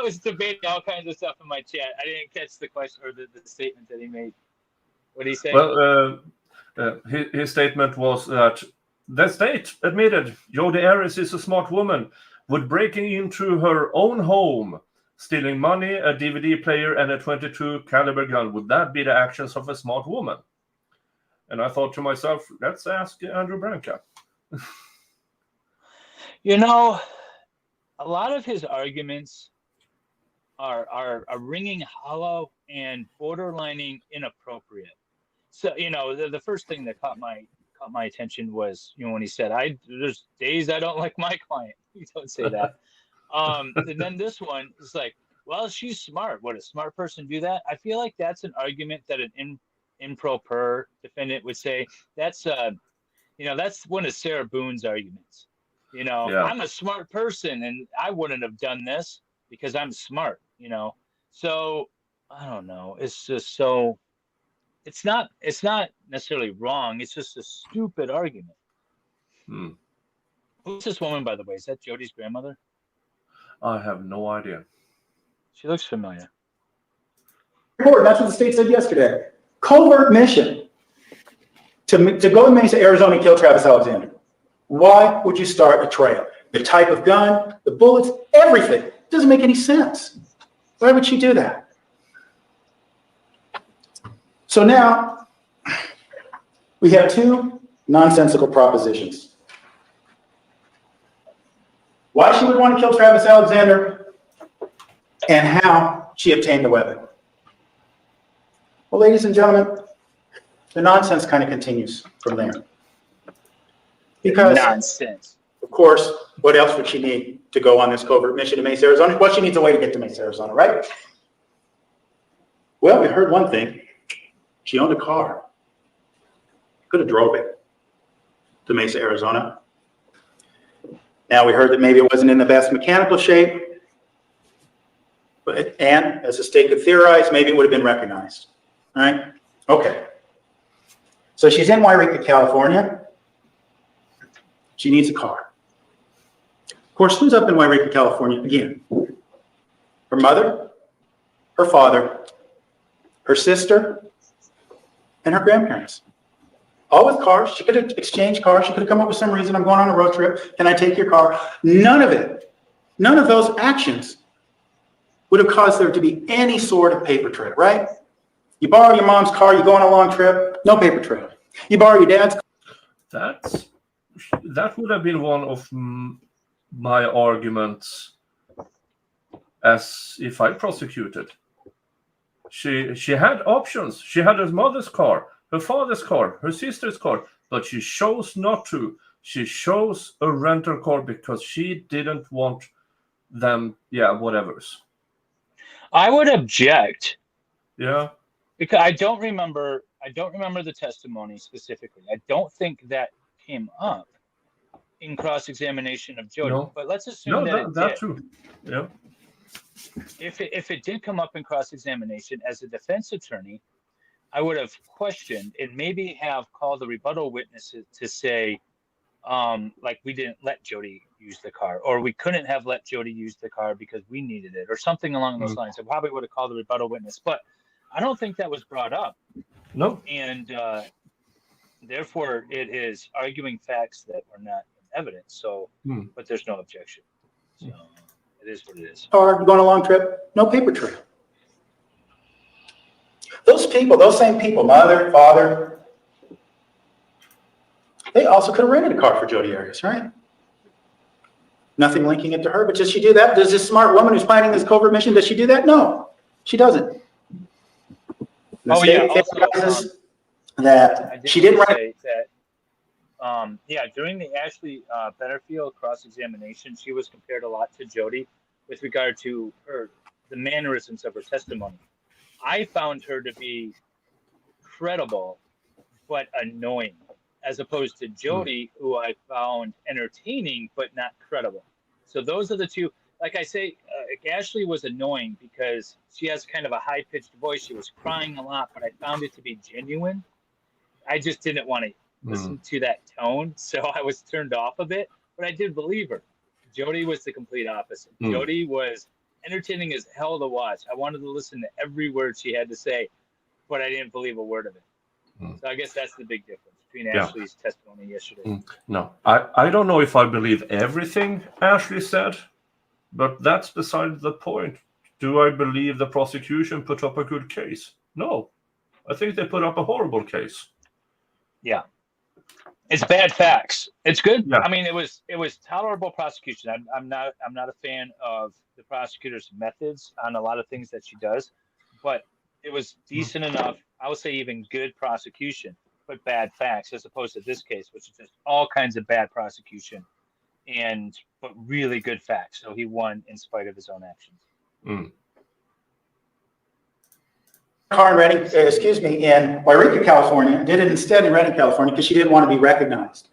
was debating all kinds of stuff in my chat. I didn't catch the question or the statement that he made. What did he say? Well, his statement was that the state admitted Jodi Arias is a smart woman. Would breaking into her own home, stealing money, a DVD player, and a .22 caliber gun, would that be the actions of a smart woman? And I thought to myself, let's ask Andrew Branca. You know, a lot of his arguments are ringing hollow and borderlining inappropriate. So, you know, the first thing that caught my attention was, you know, when he said, there's days I don't like my client. You don't say that. And then this one is like, well, she's smart. Would a smart person do that? I feel like that's an argument that an improper defendant would say. That's that's one of Sarah Boone's arguments. You know, yeah. I'm a smart person and I wouldn't have done this because I'm smart, you know. So I don't know. It's just so it's not necessarily wrong. It's just a stupid argument. Who's this woman, by the way? Is that Jodi's grandmother? I have no idea. She looks familiar. That's what the state said yesterday. Covert mission to go to Mesa, Arizona and kill Travis Alexander. Why would you start a trail? The type of gun, the bullets, everything. It doesn't make any sense. Why would she do that? So now we have two nonsensical propositions. Why she would want to kill Travis Alexander and how she obtained the weapon. Well, ladies and gentlemen, the nonsense kind of continues from there. Because, nonsense. Of course, what else would she need to go on this covert mission to Mesa, Arizona? Well, she needs a way to get to Mesa, Arizona, right? Well, we heard one thing. She owned a car. Could have drove it to Mesa, Arizona. Now we heard that maybe it wasn't in the best mechanical shape. And as the state could theorize, maybe it would have been recognized. All right? Okay. So she's in Wairika, California. She needs a car. Of course, who's up in Wairika, California? Again, her mother, her father, her sister, and her grandparents. All with cars. She could have exchanged cars. She could have come up with some reason. I'm going on a road trip. Can I take your car? None of it. None of those actions would have caused there to be any sort of paper trail, right? You borrow your mom's car, you go on a long trip, no paper trail. You borrow your dad's car. That would have been one of my arguments as if I prosecuted. She had options. She had her mother's car, her father's car, her sister's car, but she chose not to. She chose a rental car because she didn't want them, whatevers. I would object. Yeah. Because I don't remember the testimony specifically. I don't think that came up in cross-examination of Jodi. No. But let's assume that that's true. Yeah. If it did come up in cross-examination, as a defense attorney, I would have questioned and maybe have called the rebuttal witnesses to say, like, we didn't let Jodi use the car, or we couldn't have let Jodi use the car because we needed it, or something along those lines. I probably would have called the rebuttal witness, but I don't think that was brought up. No. And therefore, it is arguing facts that were not in evidence. So, but there's no objection. So it is what it is. Car, you go on a long trip, no paper trail. Those people, those same people, mother, father, they also could have rented a car for Jodi Arias, right? Nothing linking it to her, but does she do that? Does this smart woman who's planning this covert mission, does she do that? No, she doesn't. Oh, yeah. Also, that she didn't write that. During the Ashley Betterfield cross-examination, she was compared a lot to Jodi with regard to the mannerisms of her testimony. I found her to be credible, but annoying, as opposed to Jodi, who I found entertaining, but not credible. So those are the two. Like I say, Ashley was annoying because she has kind of a high-pitched voice. She was crying a lot, but I found it to be genuine. I just didn't want to listen to that tone, so I was turned off a bit, but I did believe her. Jodi was the complete opposite. Jodi was entertaining as hell to watch. I wanted to listen to every word she had to say, but I didn't believe a word of it. So I guess that's the big difference between Ashley's testimony yesterday. No, I don't know if I believe everything Ashley said, but that's beside the point. Do I believe the prosecution put up a good case? No. I think they put up a horrible case. Yeah. It's bad facts. It's good. Yeah. I mean, it was tolerable prosecution. I'm not a fan of the prosecutor's methods on a lot of things that she does, but it was decent enough. I would say even good prosecution, but bad facts, as opposed to this case, which is just all kinds of bad prosecution, but really good facts. So he won in spite of his own actions. car in Redding, in Wairika, California, did it instead in Redding, California, because she didn't want to be recognized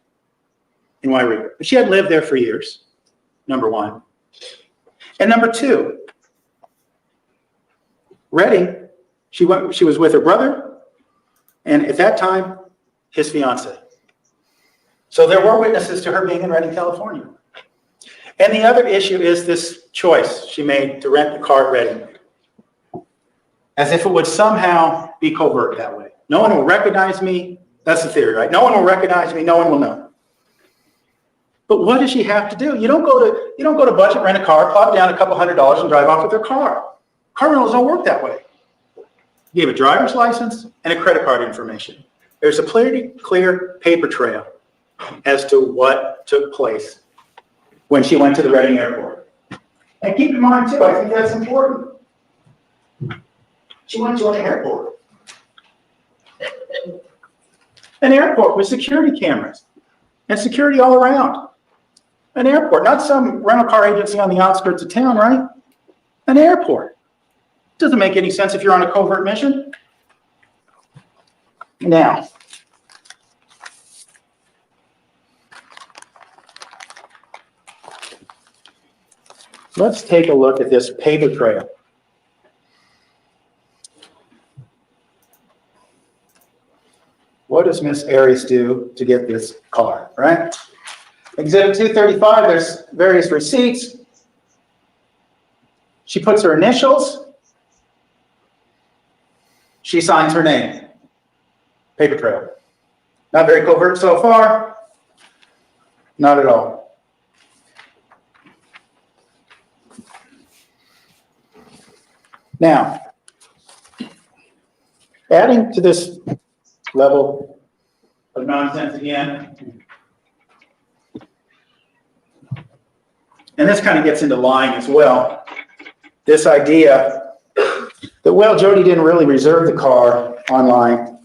in Wairika. But she had lived there for years, number one. And number two, Redding, she was with her brother, and at that time, his fiance. So there were witnesses to her being in Redding, California. And the other issue is this choice she made to rent the car at Redding, as if it would somehow be covert that way. No one will recognize me. That's the theory, right? No one will recognize me. No one will know. But what does she have to do? You don't go to Budget, rent a car, plop down a couple $100s, and drive off with their car. Car rentals don't work that way. You give a driver's license and a credit card information. There's a pretty clear paper trail as to what took place when she went to the Redding airport. And keep in mind, too, I think that's important. She went to an airport. An airport with security cameras and security all around. An airport, not some rental car agency on the outskirts of town, right? An airport. Doesn't make any sense if you're on a covert mission. Now, let's take a look at this paper trail. What does Miss Arias do to get this car, right? Exhibit 235, there's various receipts. She puts her initials. She signs her name. Paper trail. Not very covert so far. Not at all. Now, adding to this level of nonsense again, and this kind of gets into lying as well. This idea that, well, Jodi didn't really reserve the car online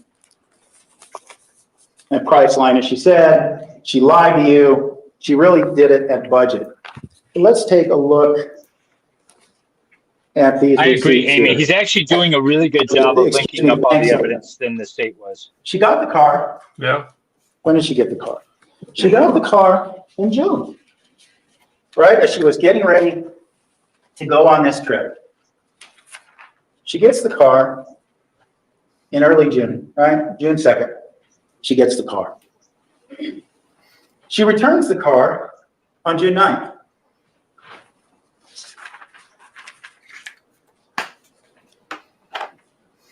at Priceline, as she said. She lied to you. She really did it at budget. But let's take a look at these. I agree, receipts Amy. here. He's actually doing a really good job of Excuse linking me, up all thanks. the evidence than the state was. She got the car. Yeah. When did she get the car? She got the car in June, right? As she was getting ready to go on this trip. She gets the car in early June, right? June 2nd, she gets the car. She returns the car on June 9th.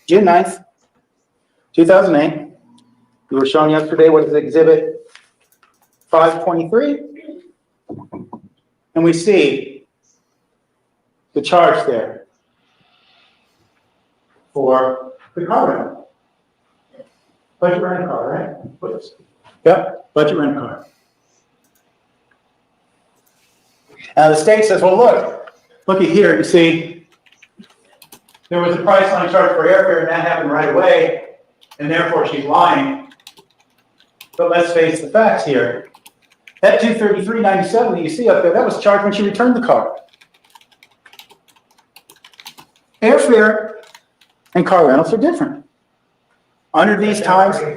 June 9th, 2008. We were shown yesterday what is exhibit 523. And we see the charge there for the car rental. Budget rent car, right? Whoops. Yep, budget rent car. Now the state says, well, look at here, you see, there was a Priceline charge for airfare and that happened right away, and therefore she's lying. But let's face the facts here. That $233.97 that you see up there, that was charged when she returned the car. Airfare and car rentals are different. Under these times, we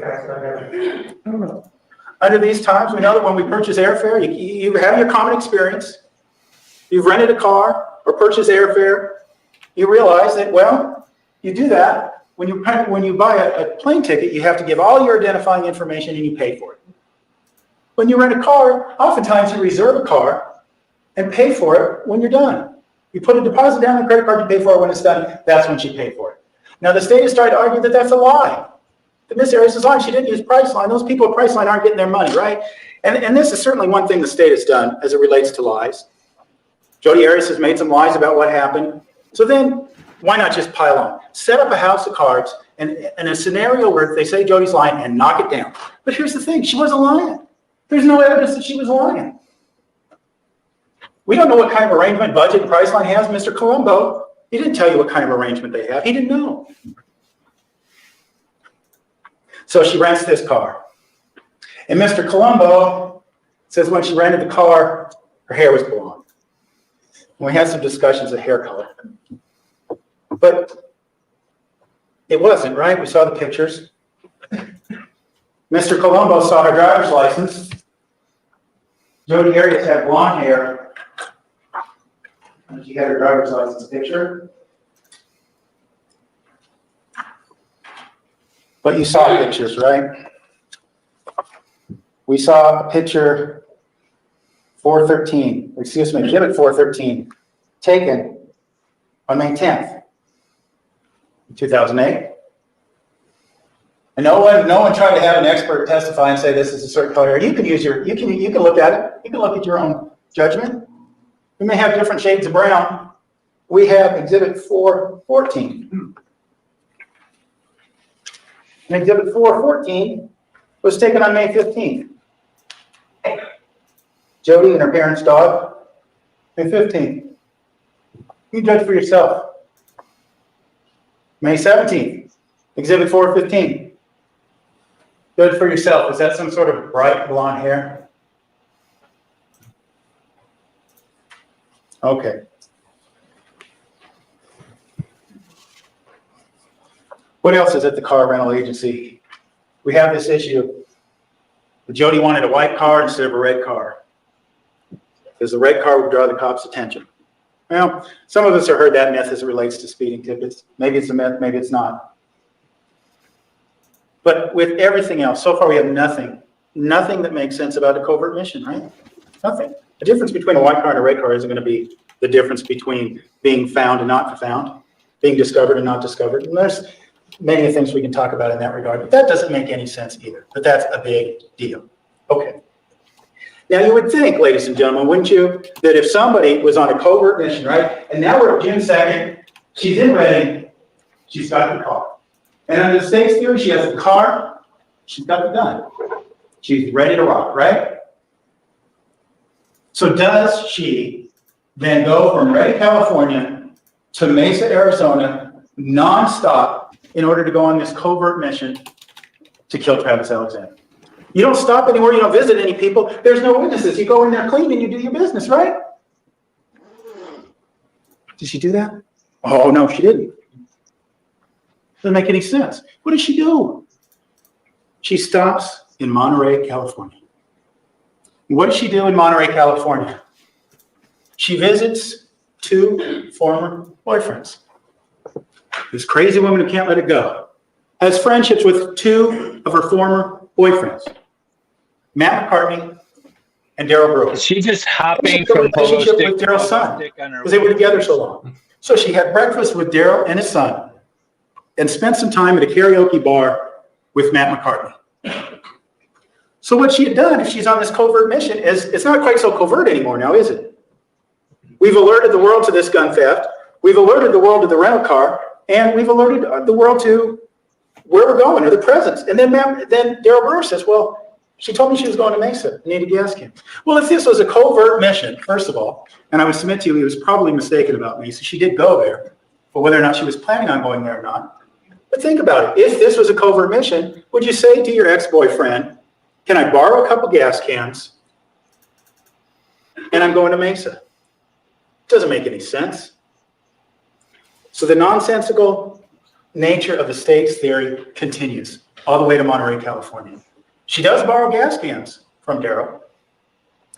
know that when we purchase airfare, you have your common experience. You've rented a car or purchased airfare. You realize that, well, you do that. When you buy a plane ticket, you have to give all your identifying information and you pay for it. When you rent a car, oftentimes you reserve a car and pay for it when you're done. You put a deposit down on a credit card, you pay for it when it's done. That's when she paid for it. Now, the state has tried to argue that that's a lie. That Ms. Arias is lying. She didn't use Priceline. Those people at Priceline aren't getting their money, right? And this is certainly one thing the state has done as it relates to lies. Jodi Arias has made some lies about what happened. So then, why not just pile on? Set up a house of cards and a scenario where they say Jodi's lying and knock it down. But here's the thing. She wasn't lying. There's no evidence that she was lying. We don't know what kind of arrangement budget Priceline has. Mr. Colombo, he didn't tell you what kind of arrangement they have. He didn't know. So she rents this car. And Mr. Colombo says when she rented the car, her hair was blonde. And we had some discussions of hair color. But it wasn't, right? We saw the pictures. Mr. Colombo saw her driver's license. Jodi Arias had blonde hair. And she had her driver's license picture. But you saw pictures, right? We saw a picture 413, excuse me, exhibit 413, taken on May 10th, 2008. And no one tried to have an expert testify and say this is a certain color. You can use you can look at it. You can look at your own judgment. We may have different shades of brown. We have exhibit 414. And exhibit 414 was taken on May 15th. Jodi and her parents' dog, May 15th. You judge for yourself. May 17th, exhibit 415. Judge for yourself. Is that some sort of bright blonde hair? Okay. What else is at the car rental agency? We have this issue. Jodi wanted a white car instead of a red car, because the red car would draw the cops' attention. Well, some of us have heard that myth as it relates to speeding tickets. Maybe it's a myth, maybe it's not. But with everything else, so far we have nothing that makes sense about a covert mission, right? Nothing. The difference between a white car and a red car isn't going to be the difference between being found and not found, being discovered and not discovered. And many things we can talk about in that regard, but that doesn't make any sense either. But that's a big deal. Okay. Now you would think, ladies and gentlemen, wouldn't you, that if somebody was on a covert mission, right? And now we're at June 2nd, she's in Reading, she's got the car. And under the state's theory, she has the car, she's got the gun. She's ready to rock, right? So does she then go from Redding, California to Mesa, Arizona, nonstop in order to go on this covert mission to kill Travis Alexander? You don't stop anywhere, you don't visit any people, there's no witnesses. You go in there clean and you do your business, right? Did she do that? Oh, no, she didn't. Doesn't make any sense. What does she do? She stops in Monterey, California. What does she do in Monterey, California? She visits 2 former boyfriends. This crazy woman who can't let it go has friendships with 2 of her former boyfriends, Matt McCartney and Daryl Brewer. Is she just hopping She had a from polo relationship stick with to Daryl's polo son stick on her because they were way? together so long. So she had breakfast with Daryl and his son and spent some time at a karaoke bar with Matt McCartney. So what she had done, if she's on this covert mission, is it's not quite so covert anymore now, is it? We've alerted the world to this gun theft. We've alerted the world to the rental car, and we've alerted the world to where we're going, or the presence. And then Daryl Brewer says, well, she told me she was going to Mesa. I need a gas can. Well, if this was a covert mission, first of all, and I would submit to you, he was probably mistaken about Mesa. She did go there, but whether or not she was planning on going there or not. But think about it. If this was a covert mission, would you say to your ex-boyfriend, can I borrow a couple gas cans and I'm going to Mesa? Doesn't make any sense. So the nonsensical nature of the state's theory continues all the way to Monterey, California. She does borrow gas cans from Daryl.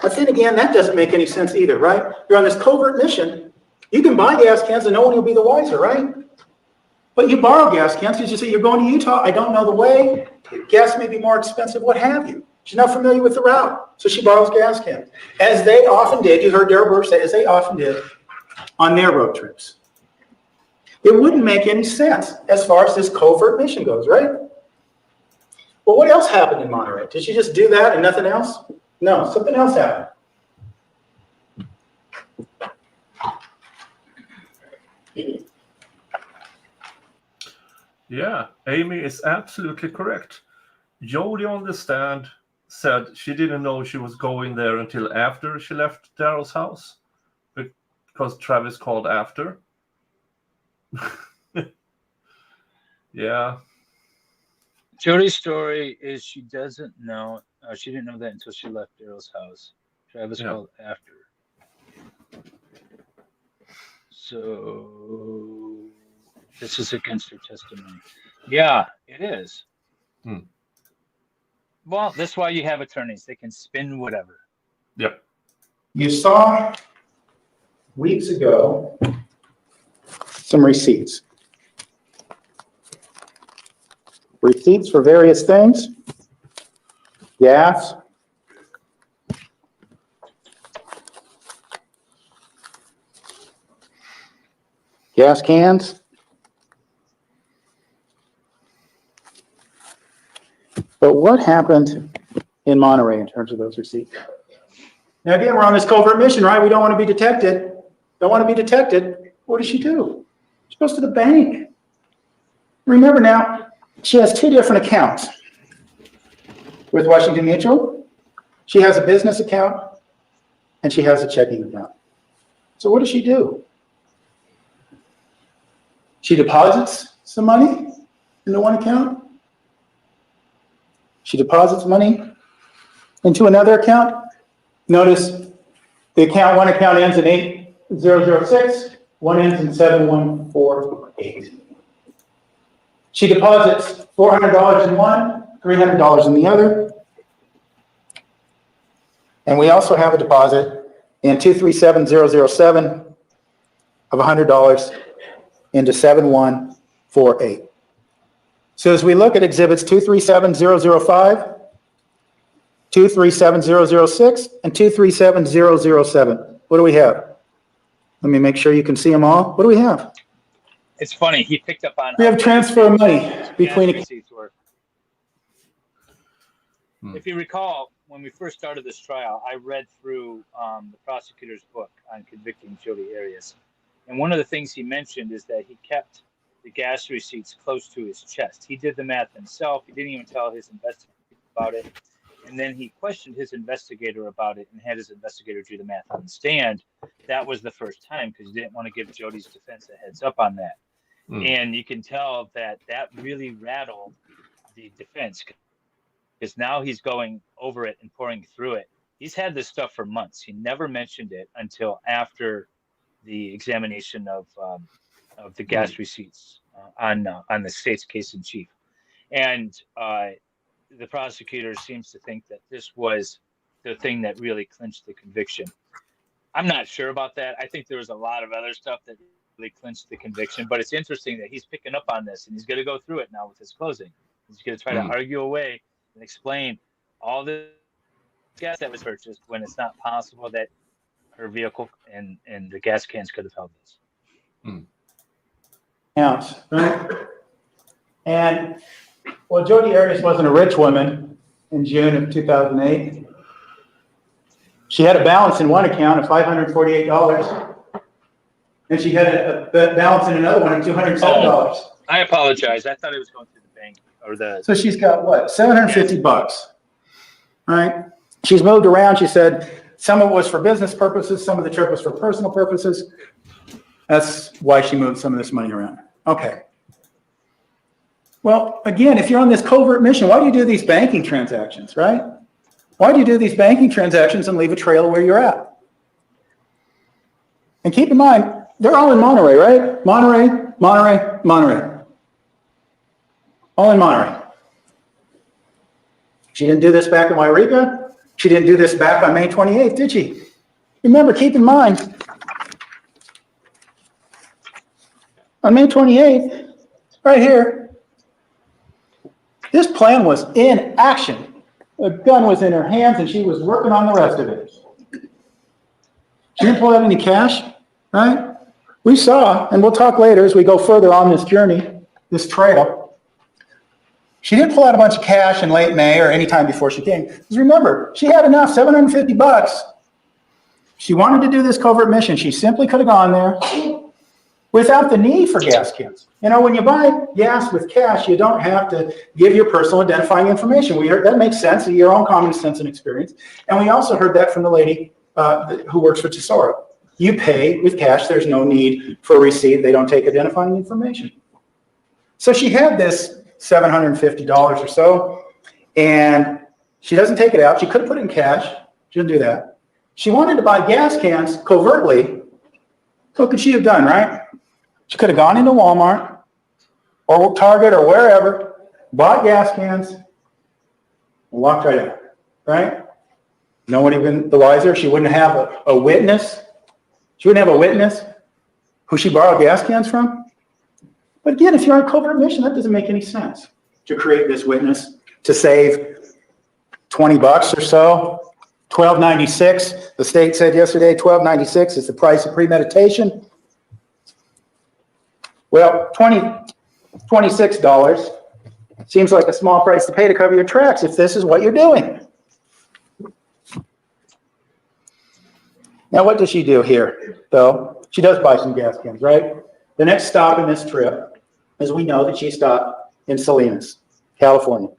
But then again, that doesn't make any sense either, right? You're on this covert mission. You can buy gas cans and no one will be the wiser, right? But you borrow gas cans because you say, you're going to Utah, I don't know the way, gas may be more expensive, what have you. She's not familiar with the route, so she borrows gas cans. As they often did, you heard Daryl Brewer say, as they often did on their road trips. It wouldn't make any sense as far as this covert mission goes, right? Well, what else happened in Monterey? Did she just do that and nothing else? No, something else happened. Yeah, Amy is absolutely correct. Jodi on the stand said she didn't know she was going there until after she left Daryl's house because Travis called after. Yeah. Jodi's story is she doesn't know. She didn't know that until she left Daryl's house. Travis called after. So this is against her testimony. Yeah, it is. Well, that's why you have attorneys. They can spin whatever. Yep. You saw weeks ago some receipts. Receipts for various things. Gas. Gas cans. But what happened in Monterey in terms of those receipts? Now again, we're on this covert mission, right? We don't want to be detected. Don't want to be detected. What does she do? She goes to the bank. Remember now, she has 2 different accounts. With Washington Mutual, she has a business account and she has a checking account. So what does she do? She deposits some money into one account. She deposits money into another account. Notice the account, one account ends in 8006, one ends in 7148. She deposits $400 in one, $300 in the other. And we also have a deposit in 237007 of $100 into 7148. So as we look at exhibits 237005, 237006, and 237007, what do we have? Let me make sure you can see them all. What do we have? It's funny. He picked up on We have transfer of money gas between. receipts were. Hmm. If you recall, when we first started this trial, I read through the prosecutor's book on convicting Jodi Arias. And one of the things he mentioned is that he kept the gas receipts close to his chest. He did the math himself. He didn't even tell his investigator about it. And then he questioned his investigator about it and had his investigator do the math on the stand. That was the first time because he didn't want to give Jodi's defense a heads up on that. And you can tell that that really rattled the defense because now he's going over it and pouring through it. He's had this stuff for months. He never mentioned it until after the examination of the gas receipts on the state's case in chief. And the prosecutor seems to think that this was the thing that really clinched the conviction. I'm not sure about that. I think there was a lot of other stuff that really clinched the conviction, but it's interesting that he's picking up on this and he's going to go through it now with his closing. He's going to try to argue away and explain all the gas that was purchased when it's not possible that her vehicle and the gas cans could have held this. Counts, right? And well, Jodi Arias wasn't a rich woman in June of 2008. She had a balance in one account of $548, and she had a balance in another one of $207. I apologize. I thought it was going through the bank or the. So she's got what, $750, right? She's moved around. She said some of it was for business purposes, some of the trip was for personal purposes. That's why she moved some of this money around. Okay. Well, again, if you're on this covert mission, why do you do these banking transactions, right? Why do you do these banking transactions and leave a trail where you're at? And keep in mind, they're all in Monterey, right? Monterey. All in Monterey. She didn't do this back in Wairika. She didn't do this back on May 28th, did she? Remember, keep in mind, on May 28th, right here, this plan was in action. A gun was in her hands and she was working on the rest of it. She didn't pull out any cash, right? We saw, and we'll talk later as we go further on this journey, this trail. She didn't pull out a bunch of cash in late May or any time before she came. Because remember, she had enough, $750. She wanted to do this covert mission. She simply could have gone there without the need for gas cans. You know, when you buy gas with cash, you don't have to give your personal identifying information. We heard that makes sense, your own common sense and experience. And we also heard that from the lady who works for Tesoro. You pay with cash. There's no need for a receipt. They don't take identifying information. So she had this $750 or so, and she doesn't take it out. She could have put it in cash. She didn't do that. She wanted to buy gas cans covertly. What could she have done, right? She could have gone into Walmart or Target or wherever, bought gas cans, and walked right out, right? No one even the wiser. She wouldn't have a witness. She wouldn't have a witness who she borrowed gas cans from. But again, if you're on a covert mission, that doesn't make any sense to create this witness to save $20 or so. $12.96. The state said yesterday $12.96 is the price of premeditation. Well, $26 seems like a small price to pay to cover your tracks if this is what you're doing. Now, what does she do here, though? She does buy some gas cans, right? The next stop in this trip is we know that she stopped in Salinas, California.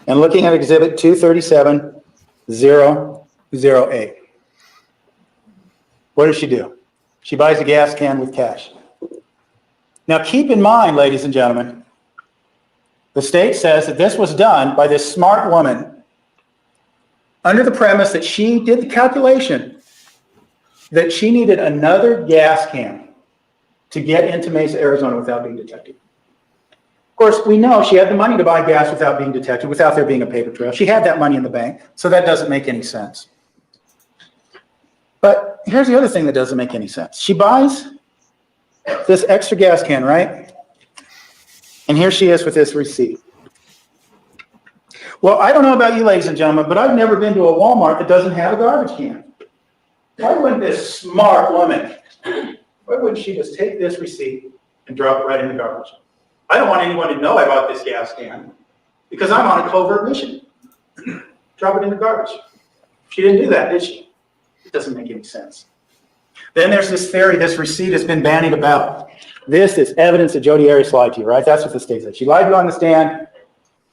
And looking at Exhibit 237-008. What does she do? She buys a gas can with cash. Now, keep in mind, ladies and gentlemen, the state says that this was done by this smart woman under the premise that she did the calculation that she needed another gas can to get into Mesa, Arizona without being detected. Of course, we know she had the money to buy gas without being detected, without there being a paper trail. She had that money in the bank, so that doesn't make any sense. But here's the other thing that doesn't make any sense. She buys this extra gas can, right? And here she is with this receipt. Well, I don't know about you, ladies and gentlemen, but I've never been to a Walmart that doesn't have a garbage can. Why wouldn't this smart woman, why wouldn't she just take this receipt and drop it right in the garbage. I don't want anyone to know I bought this gas can because I'm on a covert mission. Drop it in the garbage. She didn't do that, did she? It doesn't make any sense. Then there's this theory, this receipt has been bandied about. This is evidence that Jodi Arias lied to you, right? That's what the state said. She lied to you on the stand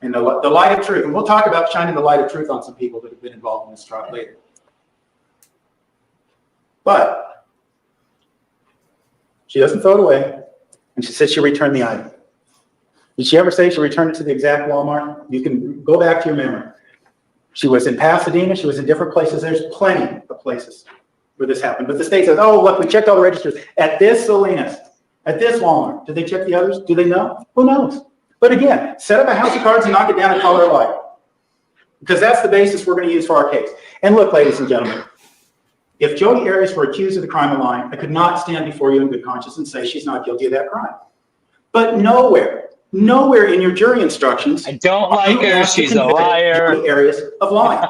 in the light of truth. And we'll talk about shining the light of truth on some people that have been involved in this trial later. But she doesn't throw it away. And she said she returned the item. Did she ever say she returned it to the exact Walmart? You can go back to your memory. She was in Pasadena. She was in different places. There's plenty of places where this happened. But the state says, oh, look, we checked all the registers at this Salinas, at this Walmart. Did they check the others? Do they know? Who knows? But again, set up a house of cards and knock it down and call her a liar. Because that's the basis we're going to use for our case. And look, ladies and gentlemen, if Jodi Arias were accused of the crime of lying, I could not stand before you in good conscience and say she's not guilty of that crime. But nowhere in your jury instructions, I don't like her. She's a liar. Jodi Arias of lying.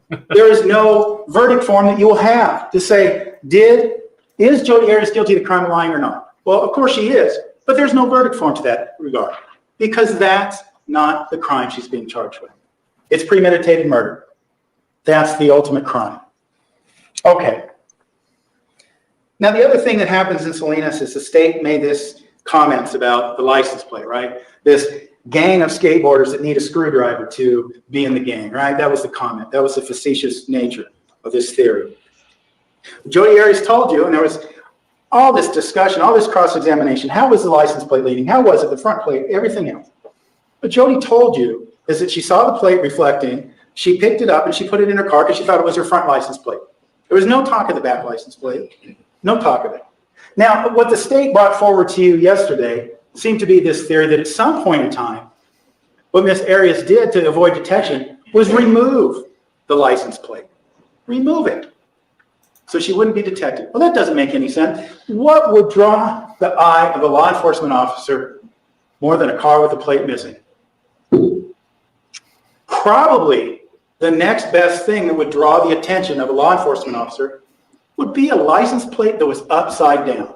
There is no verdict form that you will have to say, is Jodi Arias guilty of the crime of lying or not? Well, of course she is, but there's no verdict form to that regard because that's not the crime she's being charged with. It's premeditated murder. That's the ultimate crime. Okay. Now, the other thing that happens in Salinas is the state made this comments about the license plate, right? This gang of skateboarders that need a screwdriver to be in the gang, right? That was the comment. That was the facetious nature of this theory. Jodi Arias told you, and there was all this discussion, all this cross-examination. How was the license plate leading? How was it? The front plate, everything else. What Jodi told you is that she saw the plate reflecting, she picked it up and she put it in her car because she thought it was her front license plate. There was no talk of the back license plate. No talk of it. Now, what the state brought forward to you yesterday seemed to be this theory that at some point in time, what Ms. Arias did to avoid detection was remove the license plate. Remove it. So she wouldn't be detected. Well, that doesn't make any sense. What would draw the eye of a law enforcement officer more than a car with a plate missing? Probably the next best thing that would draw the attention of a law enforcement officer would be a license plate that was upside down.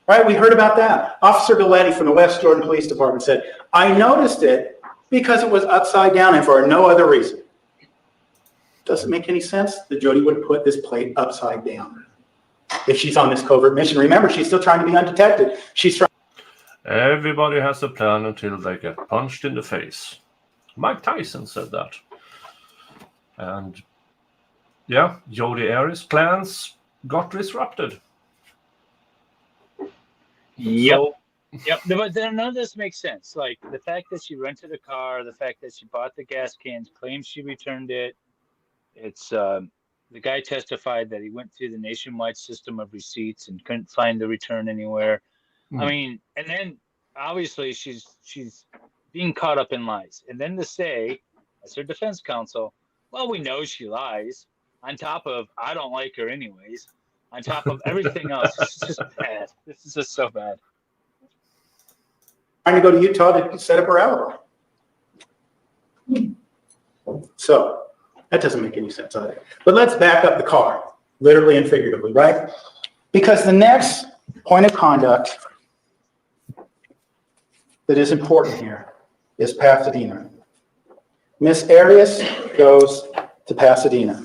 Right? We heard about that. Officer Galletti from the West Jordan Police Department said, I noticed it because it was upside down and for no other reason. Doesn't make any sense that Jodi would put this plate upside down if she's on this covert mission. Remember, she's still trying to be undetected. She's trying. Everybody has a plan until they get punched in the face. Mike Tyson said that. And yeah, Jodi Arias' plans got disrupted. Yep. Yep. But then none of this makes sense. Like the fact that she rented a car, the fact that she bought the gas cans, claims she returned it. It's the guy testified that he went through the nationwide system of receipts and couldn't find the return anywhere. I mean, and then obviously she's being caught up in lies. And then to say, as her defense counsel, well, we know she lies. On top of, I don't like her anyways. On top of everything else, it's just bad. This is just so bad. Trying to go to Utah to set up her alibi. So that doesn't make any sense either. But let's back up the car, literally and figuratively, right? Because the next point of conduct that is important here is Pasadena. Miss Arias goes to Pasadena.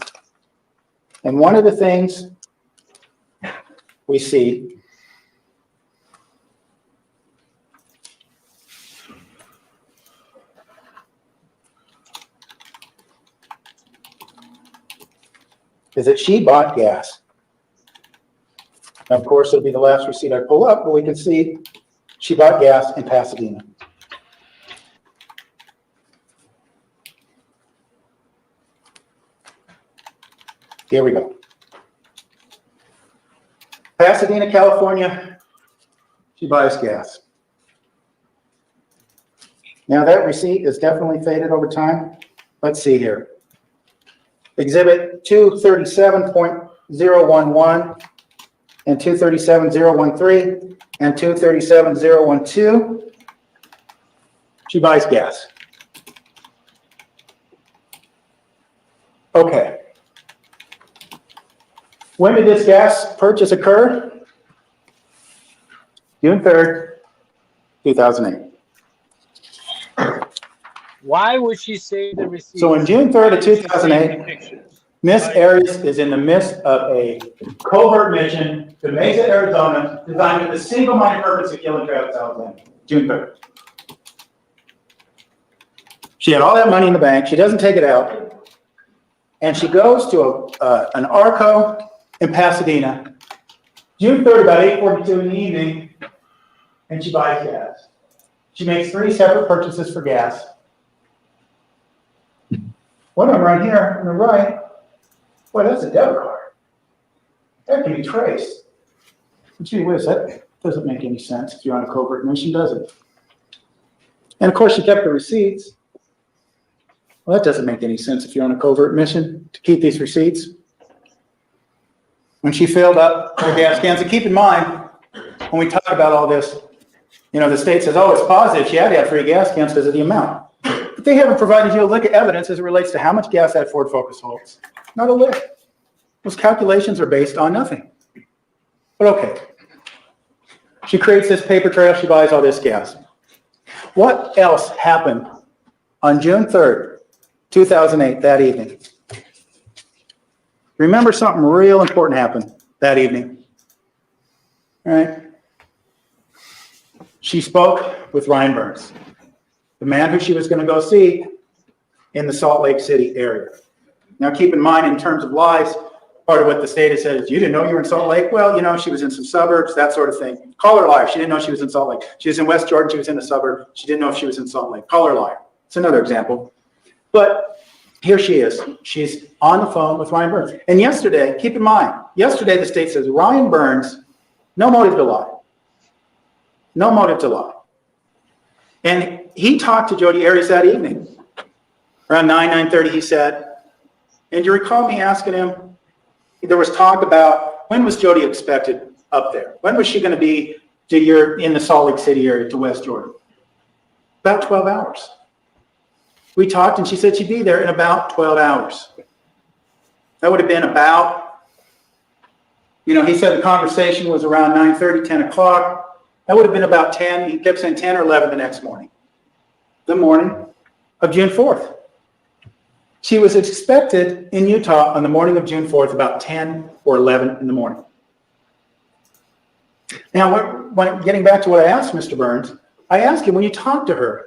And one of the things we see is that she bought gas. Now, of course, it'll be the last receipt I pull up, but we can see she bought gas in Pasadena. Here we go. Pasadena, California, she buys gas. Now that receipt is definitely faded over time. Let's see here. Exhibit 237.011 and 237.013 and 237.012. She buys gas. Okay. When did this gas purchase occur? June 3rd, 2008. Why would she save the receipts? So on June 3rd of Why would she save the 2008, pictures? Miss Why- Arias is in the midst of a covert mission to Mesa, Arizona, designed with the single-minded purpose of killing Travis Alexander. June 3rd. She had all that money in the bank. She doesn't take it out. And she goes to an Arco in Pasadena, June 3rd, about 8:42 in the evening, and she buys gas. She makes 3 separate purchases for gas. One of them right here on the right. Boy, that's a debit card. That can be traced. Gee whiz, that doesn't make any sense if you're on a covert mission, does it? And of course, she kept the receipts. Well, that doesn't make any sense if you're on a covert mission to keep these receipts. When she filled up her gas cans, and keep in mind, when we talk about all this, you know, the state says, oh, it's positive. She had to have 3 gas cans because of the amount. But they haven't provided you a lick of evidence as it relates to how much gas that Ford Focus holds. Not a lick. Those calculations are based on nothing. But okay. She creates this paper trail. She buys all this gas. What else happened on June 3rd, 2008, that evening? Remember, something real important happened that evening. All right? She spoke with Ryan Burns, the man who she was going to go see in the Salt Lake City area. Now, keep in mind, in terms of lies, part of what the state has said is, you didn't know you were in Salt Lake? Well, you know, she was in some suburbs, that sort of thing. Call her a liar. She didn't know she was in Salt Lake. She was in West Jordan. She was in the suburb. She didn't know if she was in Salt Lake. Call her a liar. It's another example. But here she is. She's on the phone with Ryan Burns. And yesterday, keep in mind, yesterday the state says, Ryan Burns, no motive to lie. No motive to lie. And he talked to Jodi Arias that evening. Around 9:30, he said, and you recall me asking him, there was talk about when was Jodi expected up there? When was she going to be in the Salt Lake City area to West Jordan? About 12 hours. We talked and she said she'd be there in about 12 hours. That would have been about, you know, he said the conversation was around 9:30, 10 o'clock. That would have been about 10. He kept saying 10 or 11 the next morning. The morning of June 4th. She was expected in Utah on the morning of June 4th, about 10 or 11 in the morning. Now, getting back to what I asked Mr. Burns, I asked him, when you talked to her,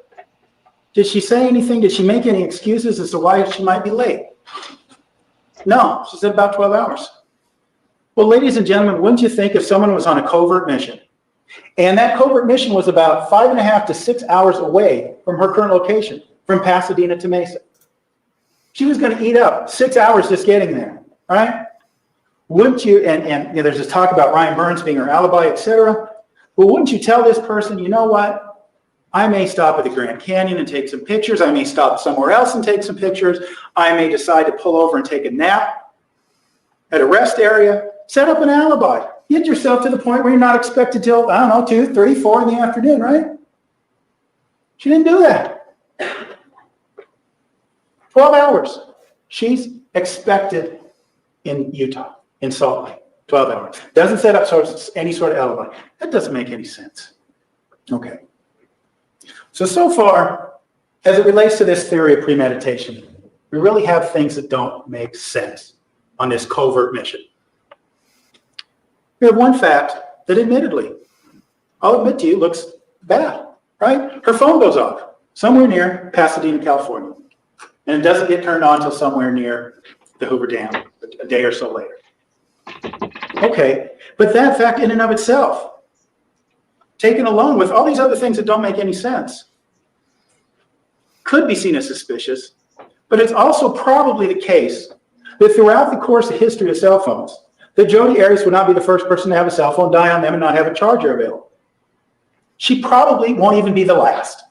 did she say anything? Did she make any excuses as to why she might be late? No, she said about 12 hours. Well, ladies and gentlemen, wouldn't you think if someone was on a covert mission, and that covert mission was about 5.5 to 6 hours away from her current location, from Pasadena to Mesa, she was going to eat up 6 hours just getting there, right? Wouldn't you, and you know, there's this talk about Ryan Burns being her alibi, etc. Well, wouldn't you tell this person, you know what? I may stop at the Grand Canyon and take some pictures. I may stop somewhere else and take some pictures. I may decide to pull over and take a nap at a rest area. Set up an alibi. Get yourself to the point where you're not expected till, I don't know, 2, 3, 4 in the afternoon, right? She didn't do that. 12 hours. She's expected in Utah, in Salt Lake. 12 hours. Doesn't set up any sort of alibi. That doesn't make any sense. Okay. So far, as it relates to this theory of premeditation, we really have things that don't make sense on this covert mission. We have one fact that admittedly, I'll admit to you, looks bad, right? Her phone goes off somewhere near Pasadena, California, and it doesn't get turned on until somewhere near the Hoover Dam a day or so later. Okay, but that fact in and of itself, taken alone with all these other things that don't make any sense, could be seen as suspicious, but it's also probably the case that throughout the course of history of cell phones, that Jodi Arias would not be the first person to have a cell phone die on them and not have a charger available. She probably won't even be the last.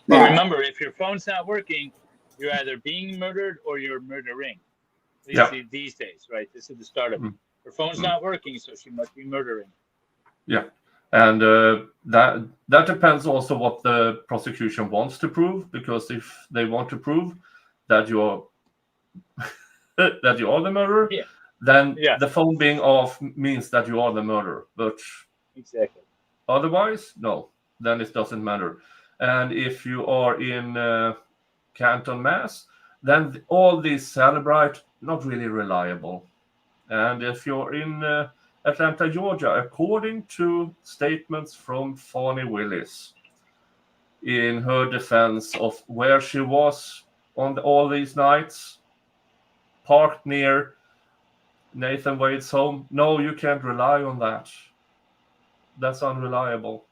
But Now, remember, if your phone's not working, you're either being murdered or you're murdering. Yeah. These days, right? This is the start of it. Her phone's not working, so she must be murdering. Yeah, and that depends also what the prosecution wants to prove, because if they want to prove that you're that you are the murderer, Yeah. then Yeah. the phone being off means that you are the murderer. But Exactly. Otherwise, no, then it doesn't matter. And if you are in Canton, Mass, then all these celebrate, not really reliable. And if you're in Atlanta, Georgia, according to statements from Fannie Willis in her defense of where she was on all these nights, parked near Nathan Wade's home, no, you can't rely on that. That's unreliable.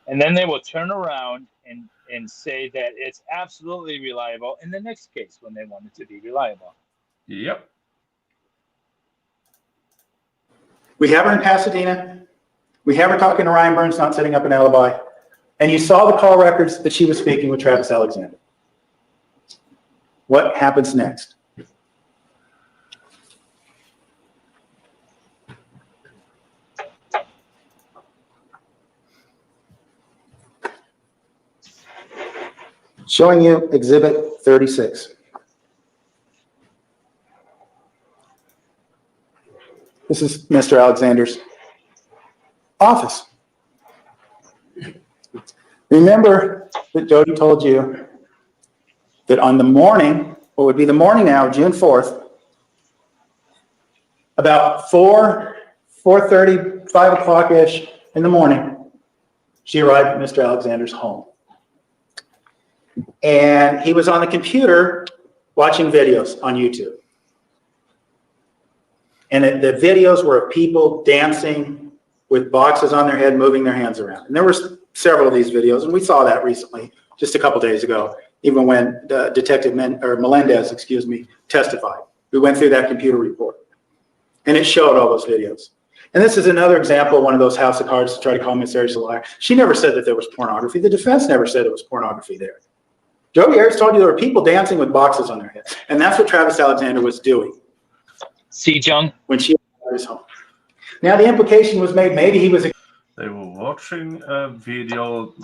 And then they will turn around and say that it's absolutely reliable in the next case when they want it to be reliable. Yep. We have her in Pasadena. We have her talking to Ryan Burns, not setting up an alibi. And you saw the call records that she was speaking with Travis Alexander. What happens next? Showing you Exhibit 36. This is Mr. Alexander's office. Remember that Jodi told you that on the morning, what would be the morning now, June 4th, about 4:30, 5 o'clock-ish in the morning, she arrived at Mr. Alexander's home. And he was on the computer watching videos on YouTube. And the videos were of people dancing with boxes on their head, moving their hands around. And there were several of these videos, and we saw that recently, just a couple days ago, even when Detective Melendez, testified. We went through that computer report, and it showed all those videos. And this is another example of one of those house of cards to try to call Miss Arias a liar. She never said that there was pornography. The defense never said it was pornography there. Jodi Arias told you there were people dancing with boxes on their heads, and that's what Travis Alexander was doing. See, Jung? When she was at his home. Now the implication was made, maybe he was. They were watching a video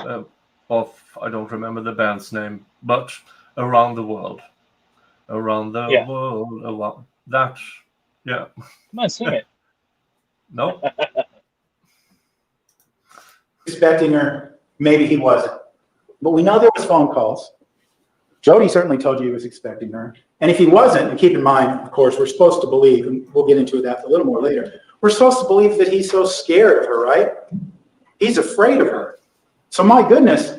of, I don't remember the band's name, but Around the World. Around the world, around that. Yeah. Come on, sing it. No. Expecting her, maybe he wasn't. But we know there was phone calls. Jodi certainly told you he was expecting her. And if he wasn't, and keep in mind, of course, we're supposed to believe, and we'll get into that a little more later, we're supposed to believe that he's so scared of her, right? He's afraid of her. So my goodness,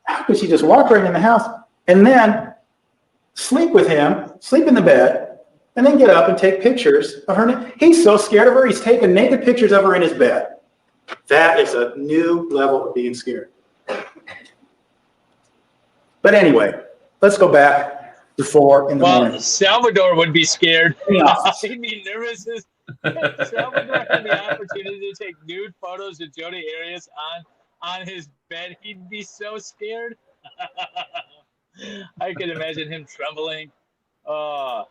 how could she just walk right in the house and then sleep with him, sleep in the bed, and then get up and take pictures of her? He's so scared of her, he's taking naked pictures of her in his bed. That is a new level of being scared. But anyway, let's go back to 4 in the morning. Well, Salvador would be scared. He'd be nervous. Salvador had the opportunity to take nude photos of Jodi Arias on his bed. He'd be so scared. I can imagine him trembling. I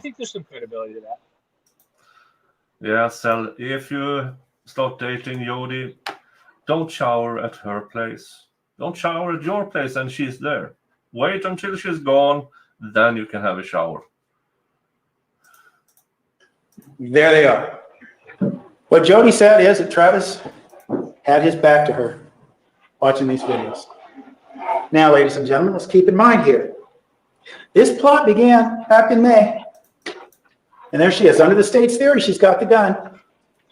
think there's some credibility to that. Yeah, Sal, if you start dating Jodi, don't shower at her place. Don't shower at your place and she's there. Wait until she's gone, then you can have a shower. There they are. What Jodi said is that Travis had his back to her watching these videos. Now, ladies and gentlemen, let's keep in mind here. This plot began back in May. And there she is. Under the state's theory, she's got the gun.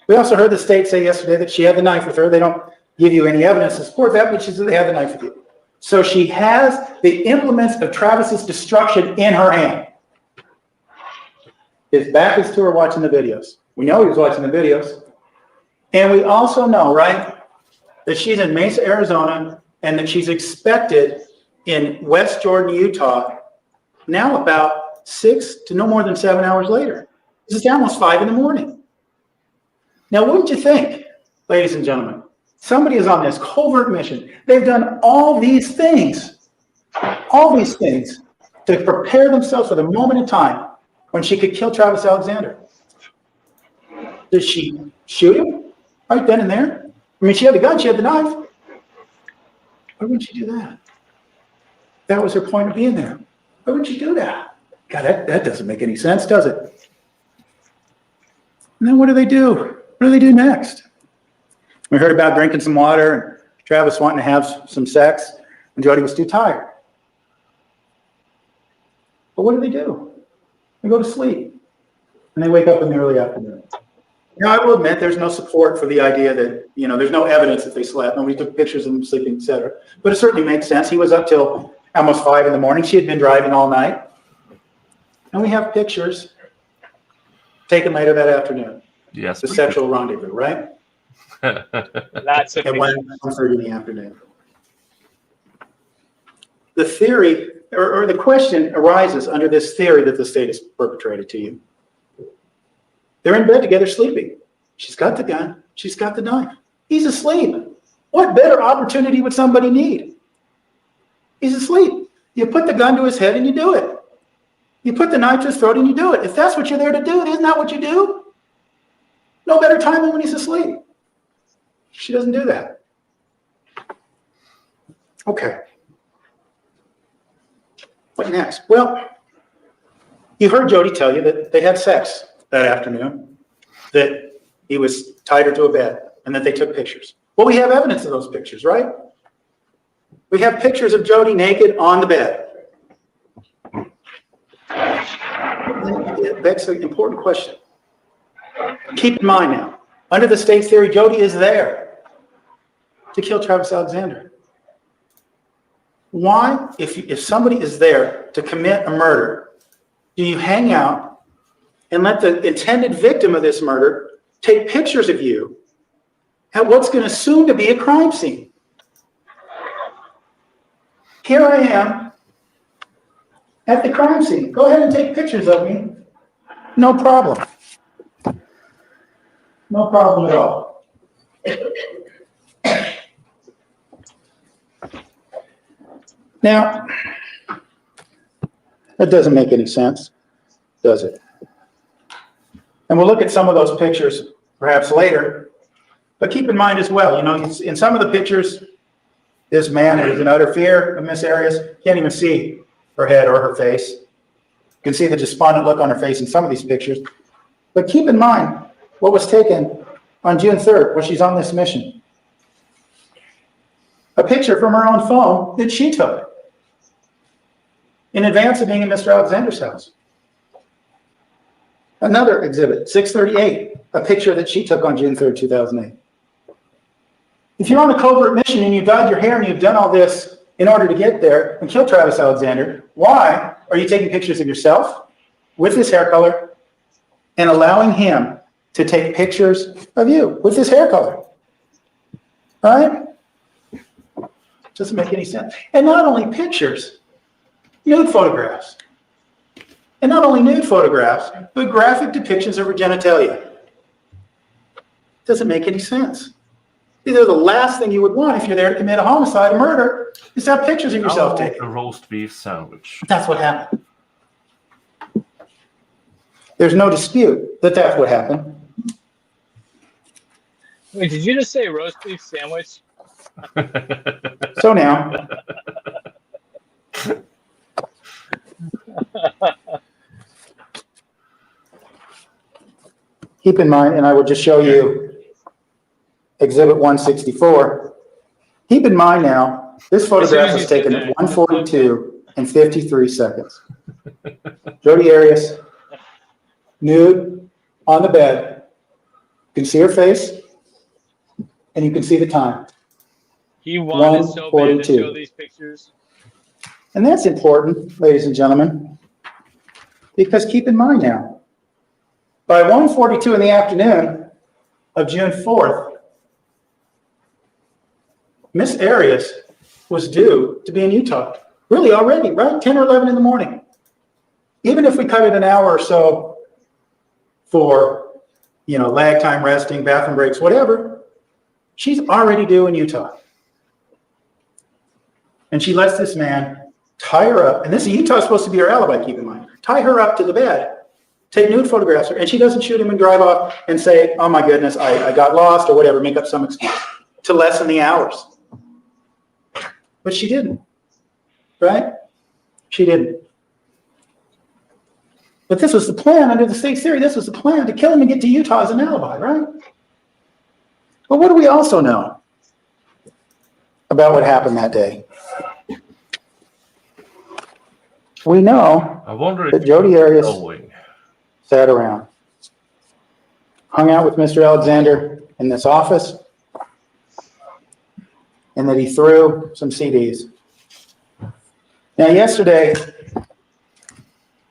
We also heard the state say yesterday that she had the knife with her. They don't give you any evidence to support that, but she said they had the knife with you. So she has the implements of Travis's destruction in her hand. His back is to her watching the videos. We know he was watching the videos. And we also know, right, that she's in Mesa, Arizona, and that she's expected in West Jordan, Utah, now about 6 to no more than 7 hours later. This is almost 5 in the morning. Now, wouldn't you think, ladies and gentlemen, somebody is on this covert mission. They've done all these things to prepare themselves for the moment in time when she could kill Travis Alexander. Did she shoot him right then and there? I mean, she had the gun, she had the knife. Why wouldn't she do that? That was her point of being there. Why wouldn't she do that? God, that doesn't make any sense, does it? And then what do they do? What do they do next? We heard about drinking some water and Travis wanting to have some sex, and Jodi was too tired. But what do? They go to sleep, and they wake up in the early afternoon. Now, I will admit there's no support for the idea that, there's no evidence that they slept. Nobody took pictures of them sleeping, et cetera. But it certainly makes sense. He was up till almost 5 in the morning. She had been driving all night. And we have pictures taken later that afternoon. Yes. The sexual rendezvous, right? Lots of At pictures. 1:30 in the afternoon. The theory, or the question arises under this theory that the state has perpetrated to you. They're in bed together sleeping. She's got the gun. She's got the knife. He's asleep. What better opportunity would somebody need? He's asleep. You put the gun to his head and you do it. You put the knife to his throat and you do it. If that's what you're there to do, isn't that what you do? No better time than when he's asleep. She doesn't do that. Okay. What next? Well, you heard Jodi tell you that they had sex that afternoon, that he was tied her to a bed, and that they took pictures. Well, we have evidence of those pictures, right? We have pictures of Jodi naked on the bed. It begs an important question. Keep in mind now, under the state's theory, Jodi is there to kill Travis Alexander. Why, if somebody is there to commit a murder, do you hang out and let the intended victim of this murder take pictures of you at what's going to soon to be a crime scene? Here I am at the crime scene. Go ahead and take pictures of me. No problem. No problem at all. Now, that doesn't make any sense, does it? And we'll look at some of those pictures perhaps later. But keep in mind as well, in some of the pictures, this man is in utter fear of Miss Arias. Can't even see her head or her face. You can see the despondent look on her face in some of these pictures. But keep in mind what was taken on June 3rd when she's on this mission. A picture from her own phone that she took in advance of being in Mr. Alexander's house. Another exhibit, 638, a picture that she took on June 3rd, 2008. If you're on a covert mission and you've dyed your hair and you've done all this in order to get there and kill Travis Alexander, why are you taking pictures of yourself with this hair color and allowing him to take pictures of you with this hair color? All right? Doesn't make any sense. And not only pictures, nude photographs. And not only nude photographs, but graphic depictions of her genitalia. Doesn't make any sense. These are the last thing you would want if you're there to commit a homicide, a murder, is to have pictures of yourself taken. A roast beef sandwich. That's what happened. There's no dispute that that's what happened. Wait, did you just say roast beef sandwich? So now, keep in mind, and I will just show you Exhibit 164. Keep in mind now, this photograph was taken at 1:42 and 53 seconds. Jodi Arias, nude, on the bed. You can see her face, and you can see the time. He wanted so bad to 1:42. show these pictures. And that's important, ladies and gentlemen, because keep in mind now, by 1:42 in the afternoon of June 4th, Miss Arias was due to be in Utah. Really already, right? 10 or 11 in the morning. Even if we cut it an hour or so for, lag time, resting, bathroom breaks, whatever, she's already due in Utah. And she lets this man tie her up. And this Utah is supposed to be her alibi, keep in mind. Tie her up to the bed, take nude photographs of her, and she doesn't shoot him and drive off and say, oh my goodness, I got lost or whatever, make up some excuse to lessen the hours. But she didn't, right? She didn't. But this was the plan under the state's theory. This was the plan to kill him and get to Utah as an alibi, right? But what do we also know about what happened that day? We know I wonder that if Jodi Arias going. sat around, hung out with Mr. Alexander in this office, and that he threw some CDs. Now, yesterday,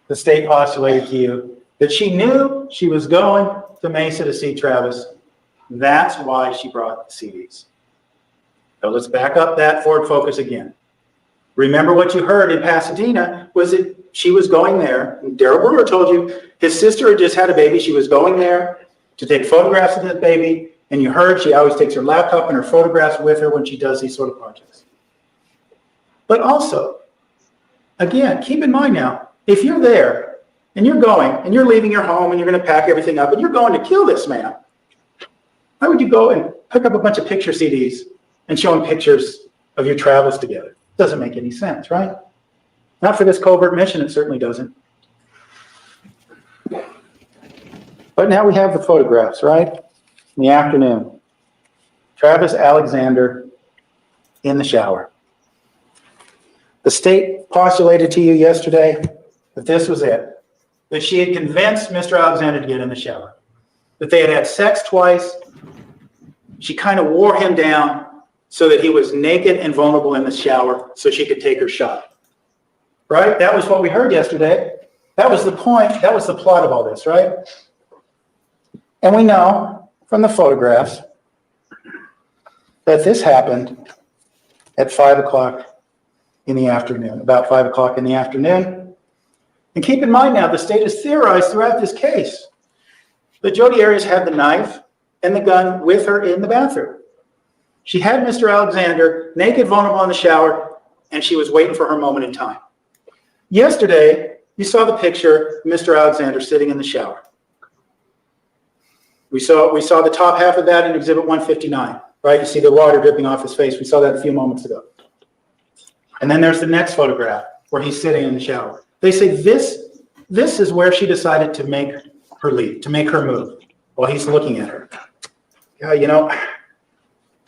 the state postulated to you that she knew she was going to Mesa to see Travis. That's why she brought the CDs. So let's back up that forward focus again. Remember what you heard in Pasadena was that she was going there. Daryl Brewer told you his sister had just had a baby. She was going there to take photographs of the baby. And you heard she always takes her laptop and her photographs with her when she does these sort of projects. But also, again, keep in mind now, if you're there and you're going and you're leaving your home and you're going to pack everything up and you're going to kill this man, why would you go and pick up a bunch of picture CDs and show him pictures of your travels together? Doesn't make any sense, right? Not for this covert mission, it certainly doesn't. But now we have the photographs, right? In the afternoon. Travis Alexander in the shower. The state postulated to you yesterday that this was it. That she had convinced Mr. Alexander to get in the shower. That they had had sex twice. She kind of wore him down so that he was naked and vulnerable in the shower so she could take her shot. Right? That was what we heard yesterday. That was the point. That was the plot of all this, right? And we know from the photographs that this happened at 5 o'clock in the afternoon, about 5 o'clock in the afternoon. And keep in mind now, the state has theorized throughout this case that Jodi Arias had the knife and the gun with her in the bathroom. She had Mr. Alexander naked, vulnerable in the shower, and she was waiting for her moment in time. Yesterday, you saw the picture of Mr. Alexander sitting in the shower. We saw the top half of that in Exhibit 159, right? You see the water dripping off his face. We saw that a few moments ago. And then there's the next photograph where he's sitting in the shower. They say this is where she decided to make her leave, to make her move while he's looking at her. Yeah, you know,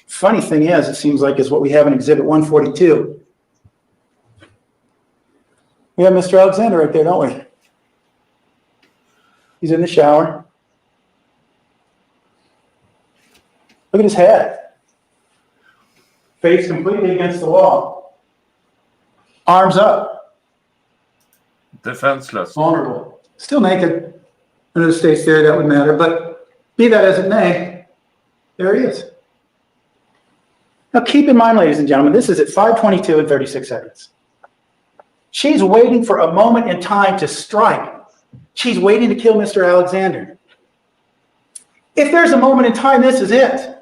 funny thing is, it seems like is what we have in Exhibit 142. We have Mr. Alexander right there, don't we? He's in the shower. Look at his head. Face completely against the wall. Arms up. Defenseless. Vulnerable. Still naked. Under the state's theory, that would matter. But be that as it may, there he is. Now keep in mind, ladies and gentlemen, this is at 5:22 and 36 seconds. She's waiting for a moment in time to strike. She's waiting to kill Mr. Alexander. If there's a moment in time, this is it.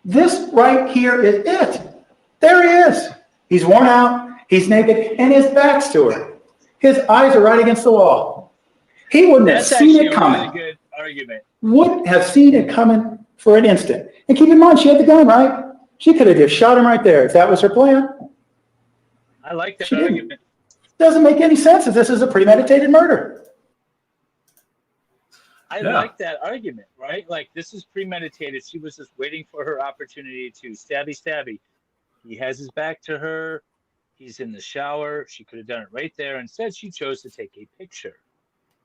This right here is it. There he is. He's worn out, he's naked, and his back's to her. His eyes are right against the wall. He wouldn't have seen it coming. That's actually a really good argument. Wouldn't have seen it coming for an instant. And keep in mind, she had the gun, right? She could have just shot him right there if that was her plan. I like that She didn't. argument. Doesn't make any sense if this is a premeditated murder. I like that argument, right? Like, this is premeditated. She was just waiting for her opportunity to stabby. He has his back to her. He's in the shower. She could have done it right there. Instead, she chose to take a picture.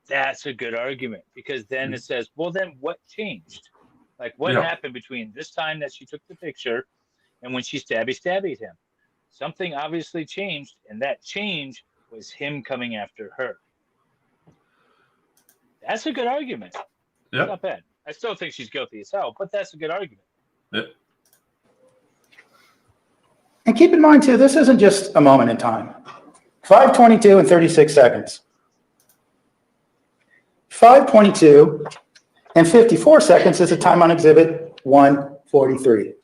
That's a good argument, because then it says, well, then what changed? Like, what happened between this time that she took the picture and when she stabby him? Something obviously changed, and that change was him coming after her. That's a good argument. Yeah. Not bad. I still think she's guilty as hell, but that's a good argument. Yeah. And keep in mind, too, this isn't just a moment in time. 5:22 and 36 seconds. 5:22 and 54 seconds is the time on Exhibit 143.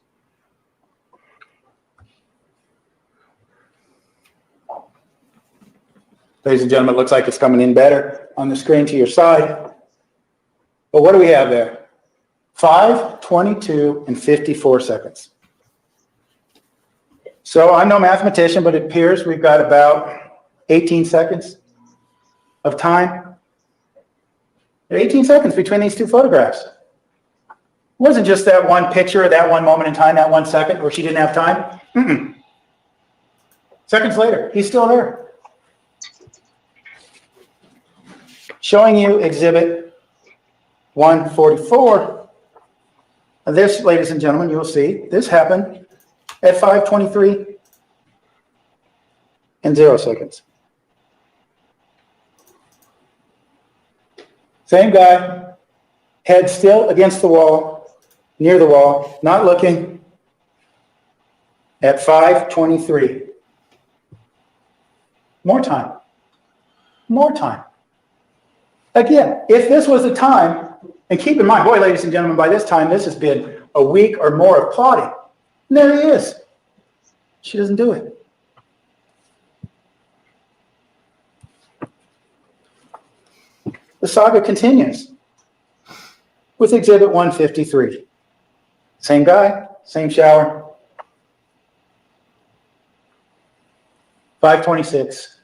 Ladies and gentlemen, it looks like it's coming in better on the screen to your side. But what do we have there? 5:22 and 54 seconds. So I'm no mathematician, but it appears we've got about 18 seconds of time. 18 seconds between these two photographs. wasn't just that one picture, that one moment in time, that 1 second where she didn't have time. Mm-mm. Seconds later, he's still there. Showing you exhibit 144. This, ladies and gentlemen, you'll see, this happened at 5:23 and 0 seconds. Same guy, head still against the wall, near the wall, not looking, at 5:23. More time. More time. Again, if this was a time, and keep in mind, boy, ladies and gentlemen, by this time, this has been a week or more of plotting. And there he is. She doesn't do it. The saga continues with exhibit 153. Same guy, same shower. 5:26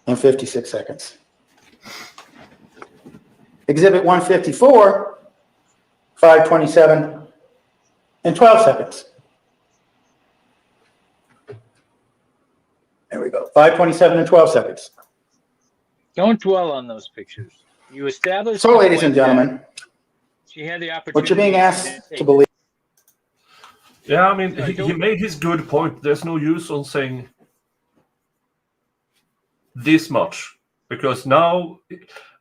and 56 seconds. Exhibit 154, 5:27 and 12 seconds. There we go, 5:27 and 12 seconds. Don't dwell on those pictures. You established. So, ladies and gentlemen, she had the opportunity. what you're being asked to believe. Yeah, I mean, he made his good point. There's no use on saying this much, because now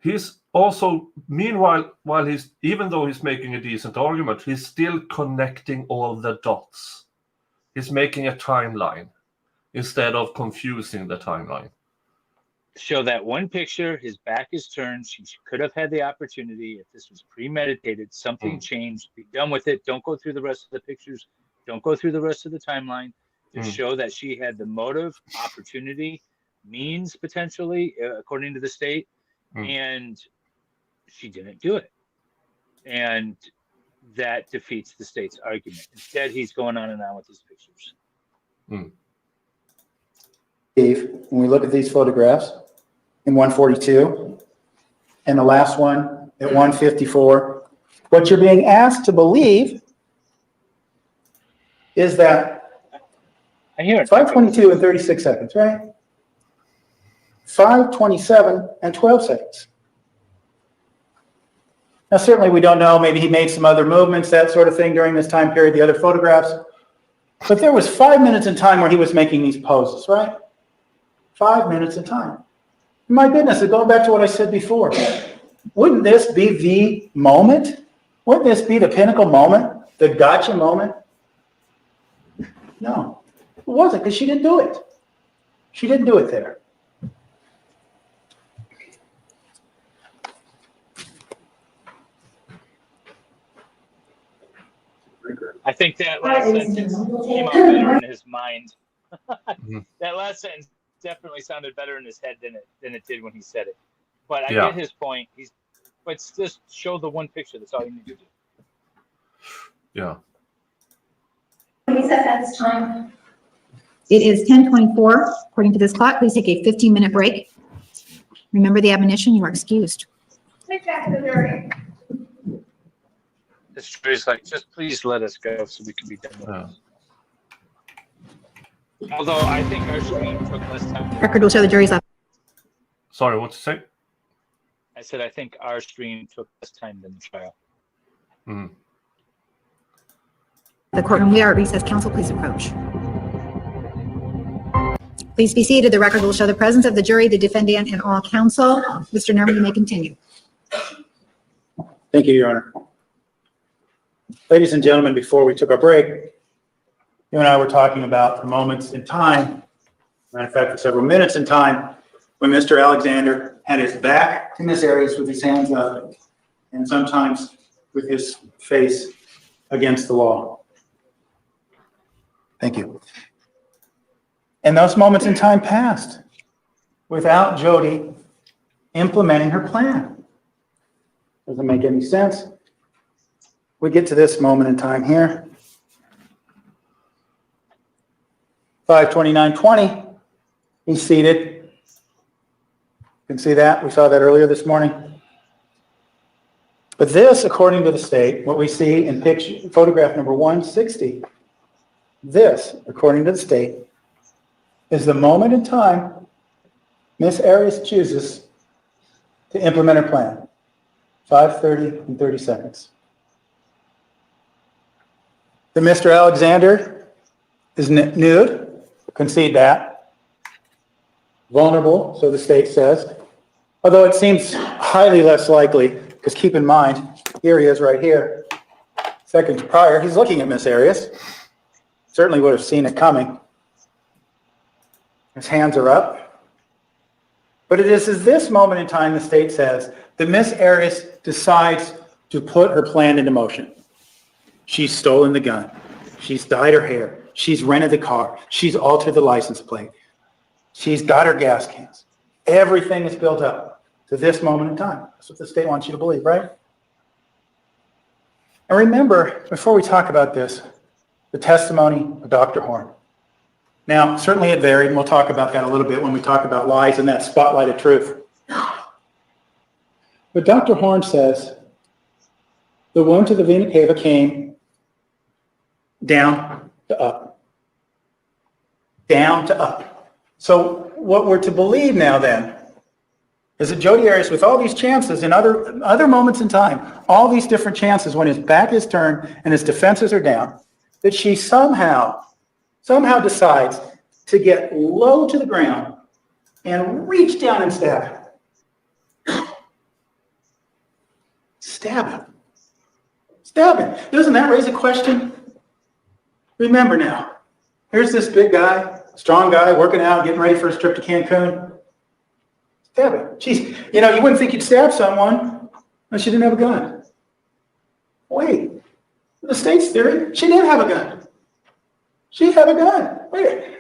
he's also, meanwhile, while he's, even though he's making a decent argument, he's still connecting all the dots. He's making a timeline instead of confusing the timeline. Show that one picture, his back is turned. She could have had the opportunity. If this was premeditated, something changed. Be done with it. Don't go through the rest of the pictures. Don't go through the rest of the timeline. To show that she had the motive, opportunity, means potentially, according to the state, and she didn't do it. And that defeats the state's argument. Instead, he's going on and on with these pictures. When we look at these photographs in 142 and the last one at 154, what you're being asked to believe is that I hear it. 5:22 and 36 seconds, right? 5:27 and 12 seconds. Now, certainly we don't know. Maybe he made some other movements, that sort of thing during this time period, the other photographs. But there was 5 minutes in time where he was making these poses, right? 5 minutes in time. My goodness, going back to what I said before, wouldn't this be the moment? Wouldn't this be the pinnacle moment? The gotcha moment? No, it wasn't, because she didn't do it. She didn't do it there. I think that last sentence came out better in his mind. That last sentence definitely sounded better in his head than it did when he said it. But I get his point. But just show the one picture. That's all you need to do. Yeah. Recess at this time. It is 10:24. According to this clock, please take a 15-minute break. Remember the admonition, you are excused. Take back to the jury. This jury's like, just please let us go so we can be done with this. Although I think our stream took less time. Record will show the jury's up. Sorry, what to say? I said I think our stream took less time than the trial. The courtroom, we are at recess. Counsel, please approach. Please be seated. The record will show the presence of the jury, the defendant, and all counsel. Mr. Nerman, you may continue. Thank you, Your Honor. Ladies and gentlemen, before we took our break, you and I were talking about the moments in time, matter of fact, for several minutes in time, when Mr. Alexander had his back to Ms. Arias with his hands up, and sometimes with his face against the wall. Thank you. And those moments in time passed without Jodi implementing her plan. Doesn't make any sense. We get to this moment in time here. 5:29:20. He's seated. You can see that. We saw that earlier this morning. But this, according to the state, what we see in picture, photograph number 160, this, according to the state, is the moment in time Miss Arias chooses to implement her plan. 5:30 and 30 seconds. The Mr. Alexander is nude, concede that. Vulnerable, so the state says. Although it seems highly less likely, because keep in mind, here he is right here. Seconds prior, he's looking at Miss Arias. Certainly would have seen it coming. His hands are up. But it is at this moment in time, the state says, that Miss Arias decides to put her plan into motion. She's stolen the gun. She's dyed her hair. She's rented the car. She's altered the license plate. She's got her gas cans. Everything is built up to this moment in time. That's what the state wants you to believe, right? And remember, before we talk about this, the testimony of Dr. Horn. Now, certainly it varied, and we'll talk about that a little bit when we talk about lies and that spotlight of truth. But Dr. Horn says the wound to the vena cava came down to up. Down to up. So what we're to believe now then is that Jodi Arias, with all these chances in other moments in time, all these different chances when his back is turned and his defenses are down, that she somehow decides to get low to the ground and reach down and stab him. Stab him. Stab him. Doesn't that raise a question? Remember now, here's this big guy, strong guy, working out, getting ready for his trip to Cancun. Stab him. Jeez, you wouldn't think you'd stab someone unless you didn't have a gun. Wait, the state's theory, she did have a gun. She had a gun. Wait.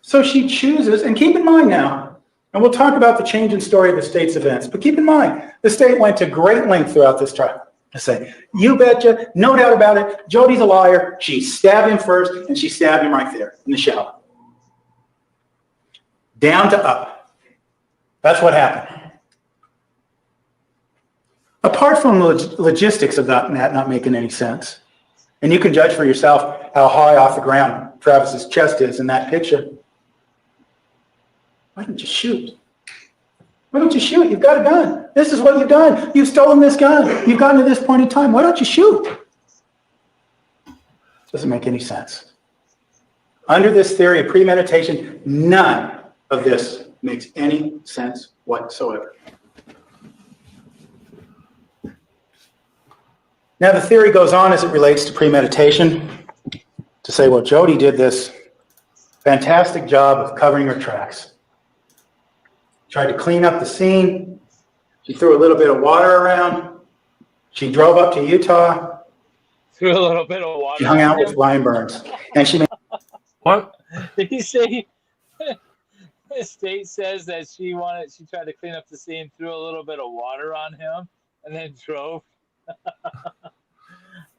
So she chooses, and keep in mind now, and we'll talk about the change in story of the state's events, but keep in mind, the state went to great length throughout this trial to say, you betcha, no doubt about it, Jodi's a liar. She stabbed him first, and she stabbed him right there in the shower. Down to up. That's what happened. Apart from the logistics of that not making any sense, and you can judge for yourself how high off the ground Travis's chest is in that picture. Why don't you shoot? Why don't you shoot? You've got a gun. This is what you've done. You've stolen this gun. You've gotten to this point in time. Why don't you shoot? Doesn't make any sense. Under this theory of premeditation, none of this makes any sense whatsoever. Now the theory goes on as it relates to premeditation to say, well, Jodi did this fantastic job of covering her tracks. Tried to clean up the scene. She threw a little bit of water around. She drove up to Utah. Threw a little bit of water. She hung out with Ryan Burns. And she made... What? Did he say the state says that she tried to clean up the scene, threw a little bit of water on him, and then drove?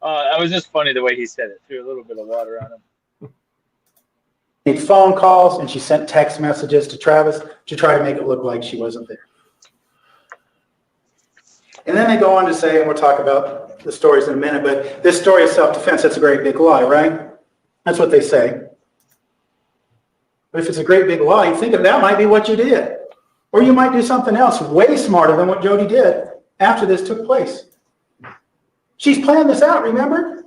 That was just funny the way he said it. Threw a little bit of water on him. Made phone calls, and she sent text messages to Travis to try to make it look like she wasn't there. And then they go on to say, and we'll talk about the stories in a minute, but this story of self-defense, that's a great big lie, right? That's what they say. But if it's a great big lie, you think of that might be what you did. Or you might do something else way smarter than what Jodi did after this took place. She's planned this out, remember?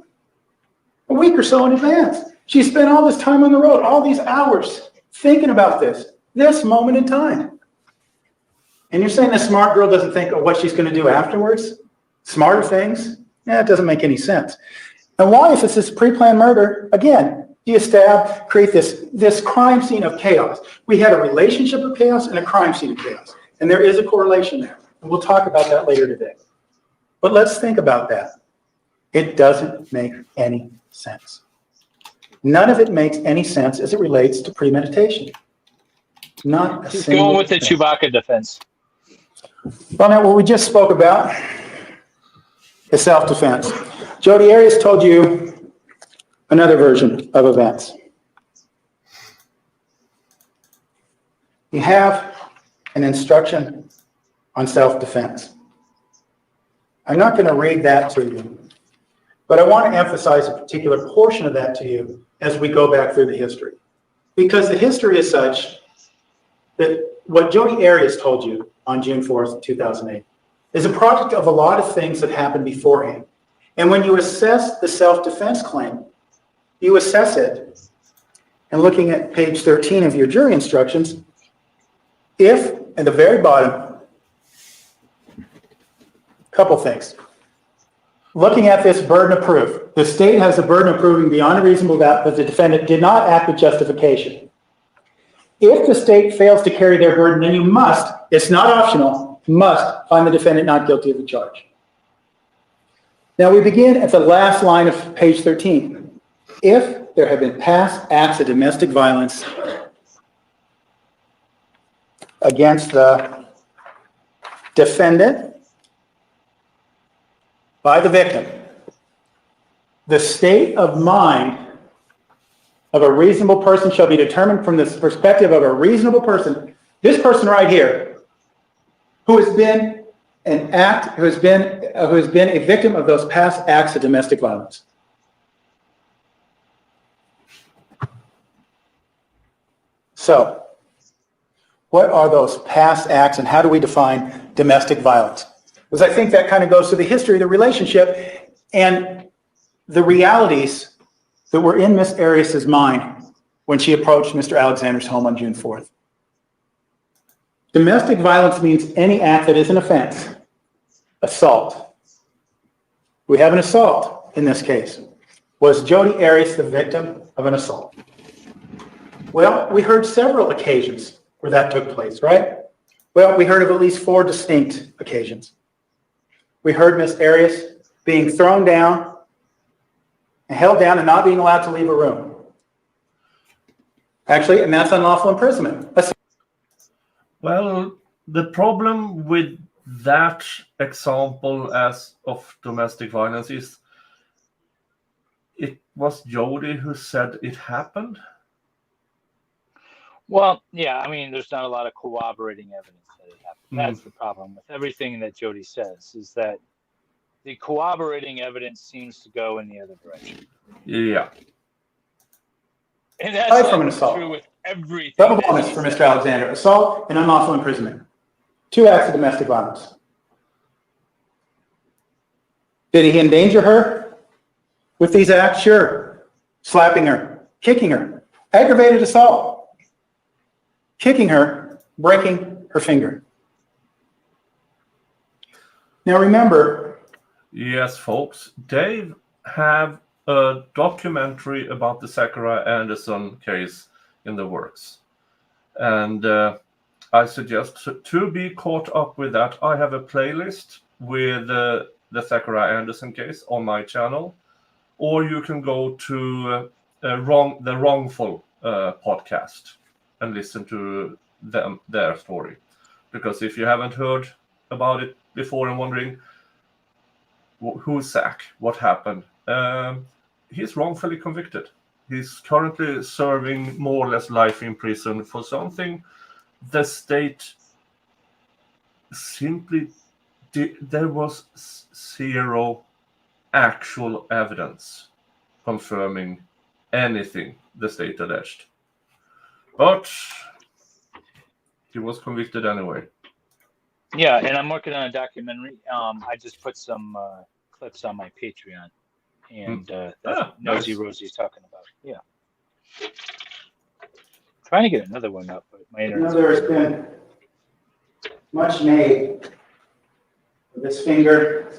A week or so in advance. She spent all this time on the road, all these hours thinking about this moment in time. And you're saying the smart girl doesn't think of what she's going to do afterwards? Smarter things? Yeah, it doesn't make any sense. And why, if it's this pre-planned murder, again, you stab, create this crime scene of chaos. We had a relationship of chaos and a crime scene of chaos. And there is a correlation there. And we'll talk about that later today. But let's think about that. It doesn't make any sense. None of it makes any sense as it relates to premeditation. Not a He's single going with the thing. Chewbacca defense. Well, now what we just spoke about is self-defense. Jodi Arias told you another version of events. You have an instruction on self-defense. I'm not going to read that to you, but I want to emphasize a particular portion of that to you as we go back through the history. Because the history is such that what Jodi Arias told you on June 4th, 2008 is a product of a lot of things that happened beforehand. And when you assess the self-defense claim, you assess it, and looking at page 13 of your jury instructions, if, at the very bottom, couple things. Looking at this burden of proof, the state has the burden of proving beyond a reasonable doubt that the defendant did not act with justification. If the state fails to carry their burden, then you must, it's not optional, must find the defendant not guilty of the charge. Now we begin at the last line of page 13. If there have been past acts of domestic violence against the defendant by the victim, the state of mind of a reasonable person shall be determined from the perspective of a reasonable person. This person right here, who has been who has been a victim of those past acts of domestic violence. So, what are those past acts and how do we define domestic violence? Because I think that kind of goes to the history of the relationship and the realities that were in Miss Arias's mind when she approached Mr. Alexander's home on June 4th. Domestic violence means any act that is an offense. Assault. We have an assault in this case. Was Jodi Arias the victim of an assault? Well, we heard several occasions where that took place, right? Well, we heard of at least 4 distinct occasions. We heard Miss Arias being thrown down and held down and not being allowed to leave a room. Actually, and that's unlawful imprisonment. Well, the problem with that example as of domestic violence is it was Jodi who said it happened. Well, yeah, I mean, there's not a lot of corroborating evidence that it happened. That's the problem with everything that Jodi says, is that the corroborating evidence seems to go in the other direction. Yeah. And that's Aside from an assault. true with everything. Double bonus for Mr. Alexander. Assault and unlawful imprisonment. 2 acts of domestic violence. Did he endanger her with these acts? Sure. Slapping her, kicking her, aggravated assault, kicking her, breaking her finger. Now remember. Yes, folks, Dave have a documentary about the Zachariah Anderson case in the works. And I suggest to be caught up with that. I have a playlist with the Zachariah Anderson case on my channel, or you can go to the Wrongful podcast and listen to their story. Because if you haven't heard about it before and wondering who's Zach, what happened, he's wrongfully convicted. He's currently serving more or less life in prison for something the state simply did. There was 0 actual evidence confirming anything the state alleged. But he was convicted anyway. Yeah, and I'm working on a documentary. I just put some clips on my Patreon. And that's what Nosy nice. Rosie's talking about. Yeah. Trying to get another one up, but my internet's There has been much made of this finger,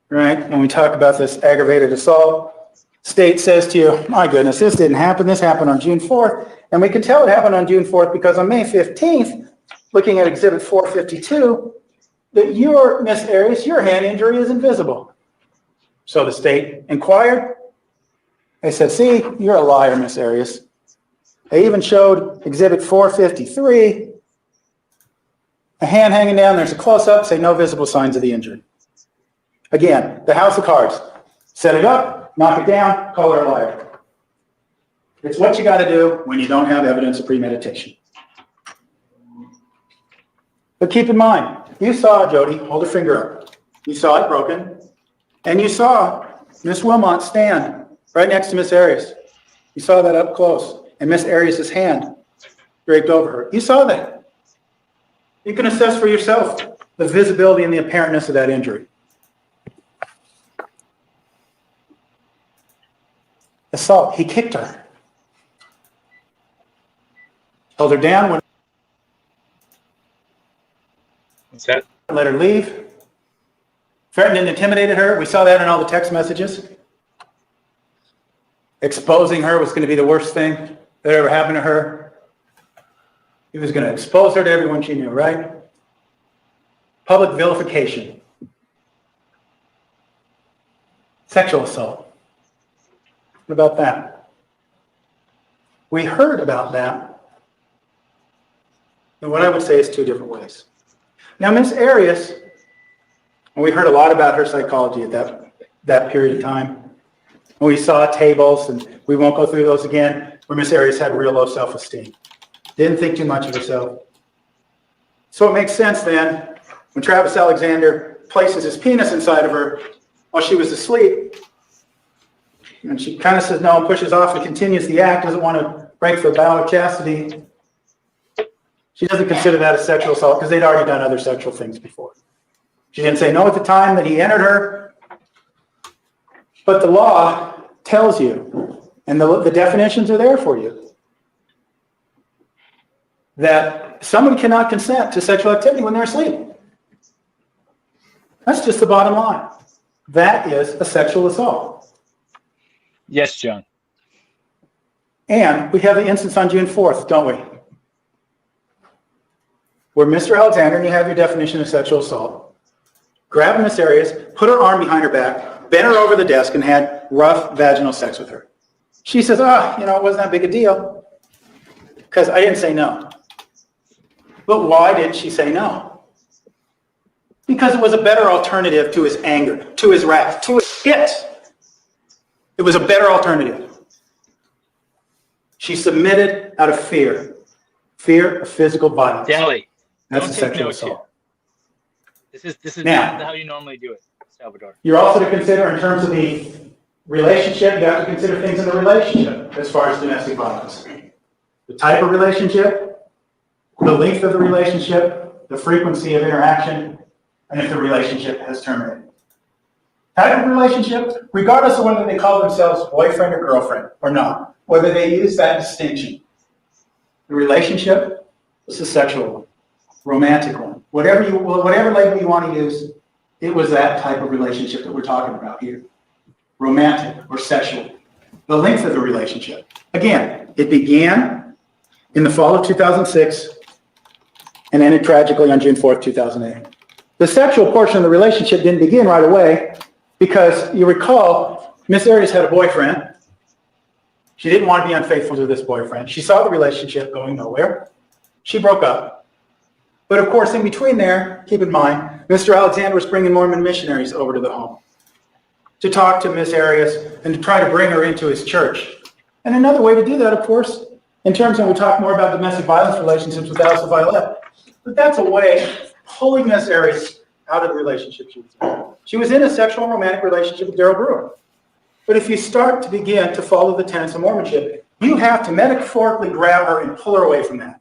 right? When we talk about this aggravated assault, state says to you, my goodness, this didn't happen. This happened on June 4th. And we can tell it happened on June 4th because on May 15th, looking at Exhibit 452, that your, Miss Arias, your hand injury is invisible. So the state inquired. They said, see, you're a liar, Miss Arias. They even showed Exhibit 453, a hand hanging down. There's a close-up, say no visible signs of the injury. Again, the house of cards. Set it up, knock it down, call her a liar. It's what you got to do when you don't have evidence of premeditation. But keep in mind, you saw Jodi hold her finger up. You saw it broken. And you saw Miss Wilmot stand right next to Miss Arias. You saw that up close. And Miss Arias' hand draped over her. You saw that. You can assess for yourself the visibility and the apparentness of that injury. Assault. He kicked her. Held her down. What's that? Let her leave. Threatened and intimidated her. We saw that in all the text messages. Exposing her was going to be the worst thing that ever happened to her. He was going to expose her to everyone she knew, right? Public vilification. Sexual assault. What about that? We heard about that. And what I would say is two different ways. Now, Miss Arias, and we heard a lot about her psychology at that period of time. And we saw tables, and we won't go through those again, where Miss Arias had real low self-esteem. Didn't think too much of herself. So it makes sense then, when Travis Alexander places his penis inside of her while she was asleep, and she kind of says no and pushes off and continues the act, doesn't want to break the vow of chastity. She doesn't consider that a sexual assault because they'd already done other sexual things before. She didn't say no at the time that he entered her. But the law tells you, and the definitions are there for you, that someone cannot consent to sexual activity when they're asleep. That's just the bottom line. That is a sexual assault. Yes, John. And we have the instance on June 4th, don't we? Where Mr. Alexander, and you have your definition of sexual assault, grabbed Miss Arias, put her arm behind her back, bent her over the desk, and had rough vaginal sex with her. She says, it wasn't that big a deal because I didn't say no. But why did she say no? Because it was a better alternative to his anger, to his wrath, to his hit. It was a better alternative. She submitted out of fear of physical violence. Dally, That's don't a take sexual notes assault. here. This is Now- not how you normally do it, Salvador. You're also to consider in terms of the relationship, you have to consider things in the relationship as far as domestic violence. The type of relationship, the length of the relationship, the frequency of interaction, and if the relationship has terminated. Type of relationship, regardless of whether they call themselves boyfriend or girlfriend or not, whether they use that distinction. The relationship is a sexual one, romantic one. Whatever label you want to use, it was that type of relationship that we're talking about here. Romantic or sexual. The length of the relationship. Again, it began in the fall of 2006 and ended tragically on June 4th, 2008. The sexual portion of the relationship didn't begin right away because you recall, Miss Arias had a boyfriend. She didn't want to be unfaithful to this boyfriend. She saw the relationship going nowhere. She broke up. But of course, in between there, keep in mind, Mr. Alexander was bringing Mormon missionaries over to the home to talk to Miss Arias and to try to bring her into his church. And another way to do that, of course, in terms of we talk more about domestic violence relationships with Alice and Violet, but that's a way of pulling Miss Arias out of the relationship she was in. She was in a sexual and romantic relationship with Daryl Brewer. But if you start to begin to follow the tenets of Mormonship, you have to metaphorically grab her and pull her away from that.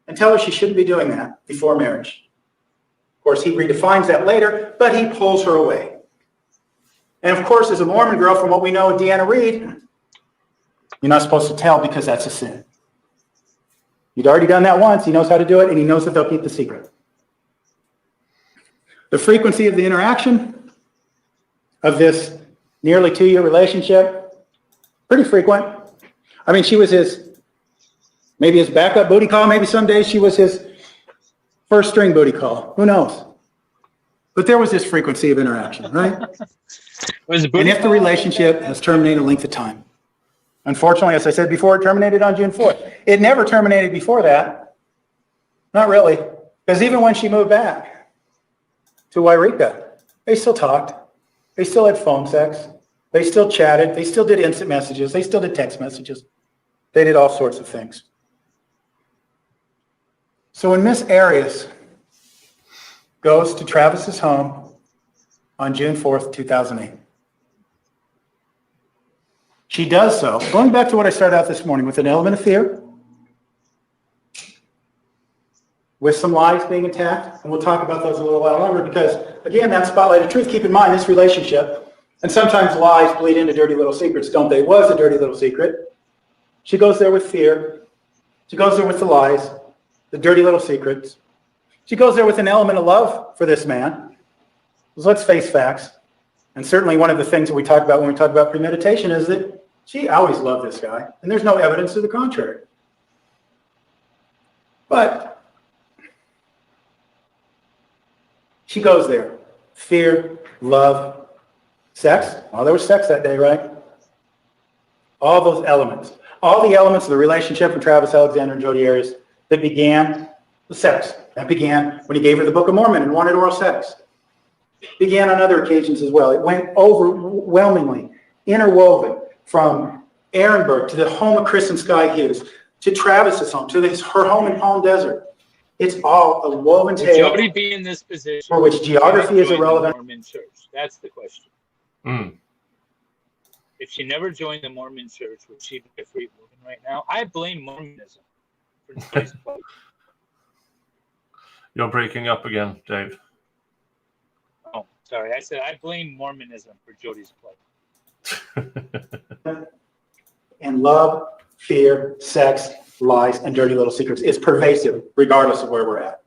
And tell her she shouldn't be doing that before marriage. Of course, he redefines that later, but he pulls her away. And of course, as a Mormon girl, from what we know of Deanna Reed, you're not supposed to tell because that's a sin. He'd already done that once. He knows how to do it, and he knows that they'll keep the secret. The frequency of the interaction of this nearly 2-year relationship, pretty frequent. I mean, she was maybe his backup booty call. Maybe some days she was his first string booty call. Who knows? But there was this frequency of interaction, right? And if the relationship has terminated a length of time. Unfortunately, as I said before, it terminated on June 4th. It never terminated before that. Not really. Because even when she moved back to Wairika, they still talked. They still had phone sex. They still chatted. They still did instant messages. They still did text messages. They did all sorts of things. So when Miss Arias goes to Travis's home on June 4th, 2008. She does so, going back to what I started out this morning, with an element of fear, with some lies being attacked, and we'll talk about those a little while longer because, again, that spotlight of truth. Keep in mind this relationship, and sometimes lies bleed into dirty little secrets, don't they? Was a dirty little secret. She goes there with fear. She goes there with the lies, the dirty little secrets. She goes there with an element of love for this man. Because let's face facts. And certainly one of the things that we talk about when we talk about premeditation is that she always loved this guy, and there's no evidence to the contrary. But she goes there. Fear, love, sex. Well, there was sex that day, right? All those elements. All the elements of the relationship with Travis Alexander and Jodi Arias that began with sex. That began when he gave her the Book of Mormon and wanted oral sex. It began on other occasions as well. It went overwhelmingly interwoven from Ehrenberg to the home of Chris and Sky Hughes, to Travis's home, to her home in Palm Desert. It's all a woven Would tale Jodi be in this position for which geography is join the irrelevant. Mormon Church? That's the question. Mm. If she never joined the Mormon Church, would she be a free woman right now? I blame Mormonism for Jodi's plight. You're breaking up again, Dave. Oh, sorry. I said I blame Mormonism for Jodi's plight. And love, fear, sex, lies, and dirty little secrets is pervasive regardless of where we're at.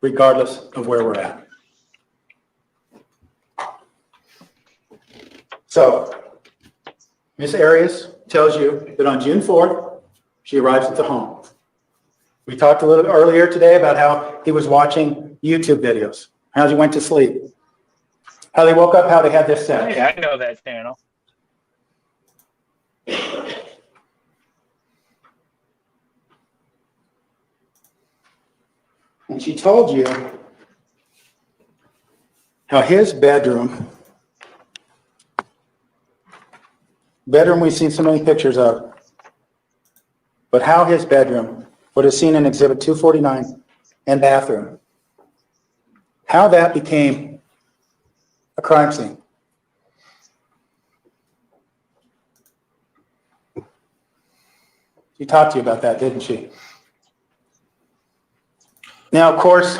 Regardless of where we're at. So, Miss Arias tells you that on June 4th, she arrives at the home. We talked a little earlier today about how he was watching YouTube videos, how he went to sleep, how they woke up, how they had this sex. Hey, I know that channel. And she told you how his bedroom we've seen so many pictures of, but how his bedroom, what is seen in Exhibit 249, and bathroom, how that became a crime scene. She talked to you about that, didn't she? Now, of course,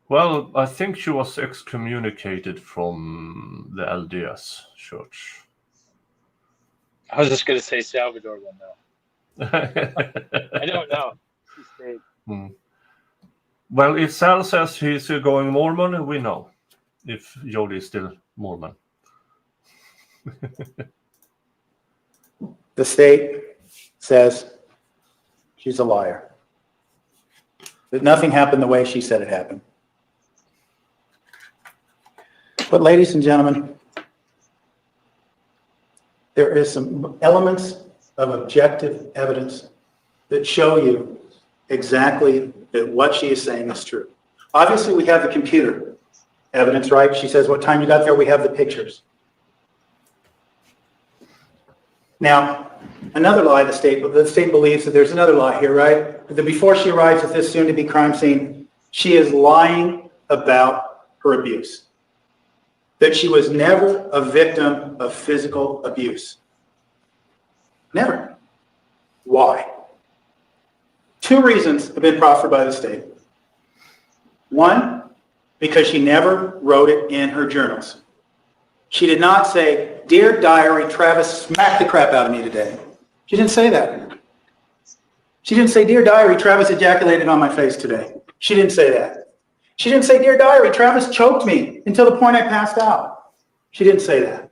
Well, I think she was excommunicated from the LDS church. I was just going to say Salvador will know. I don't know. She stayed. Well, if Sal says he's going Mormon, we know. If Jodi is still Mormon. the state says she's a liar. That nothing happened the way she said it happened. But ladies and gentlemen, there is some elements of objective evidence that show you exactly that what she is saying is true. Obviously, we have the computer evidence, right? She says what time you got there. We have the pictures. Now, another lie the state believes that there's another lie here, right? That before she arrives at this soon-to-be crime scene, she is lying about her abuse. That she was never a victim of physical abuse. Never. Why? Two reasons have been proffered by the state. One, because she never wrote it in her journals. She did not say, "Dear diary, Travis smacked the crap out of me today." She didn't say that. She didn't say, "Dear diary, Travis ejaculated on my face today." She didn't say that. She didn't say, "Dear diary, Travis choked me until the point I passed out." She didn't say that.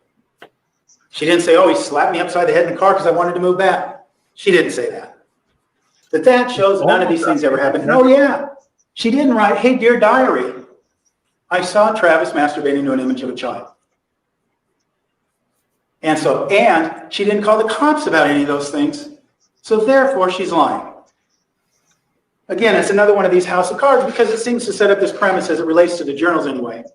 She didn't say, "Oh, he slapped me upside the head in the car because I wanted to move back." She didn't say that. That shows none of these things ever happened. And oh yeah, she didn't write, "Hey, dear diary, I saw Travis masturbating to an image of a child." And she didn't call the cops about any of those things. So therefore, she's lying. Again, it's another one of these house of cards because it seems to set up this premise as it relates to the journals anyway.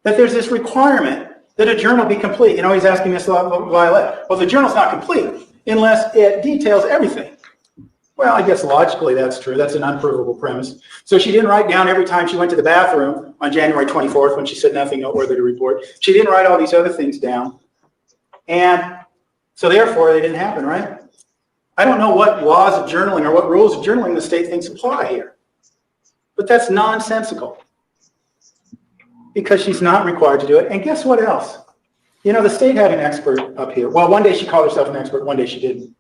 That there's this requirement that a journal be complete. You know, he's asking Miss Violet, well, the journal's not complete unless it details everything. Well, I guess logically that's true. That's an unprovable premise. So she didn't write down every time she went to the bathroom on January 24th when she said nothing noteworthy to report. She didn't write all these other things down. And so therefore they didn't happen, right? I don't know what laws of journaling or what rules of journaling the state thinks apply here. But that's nonsensical. Because she's not required to do it. And guess what else? You know, the state had an expert up here. Well, one day she called herself an expert, one day she didn't.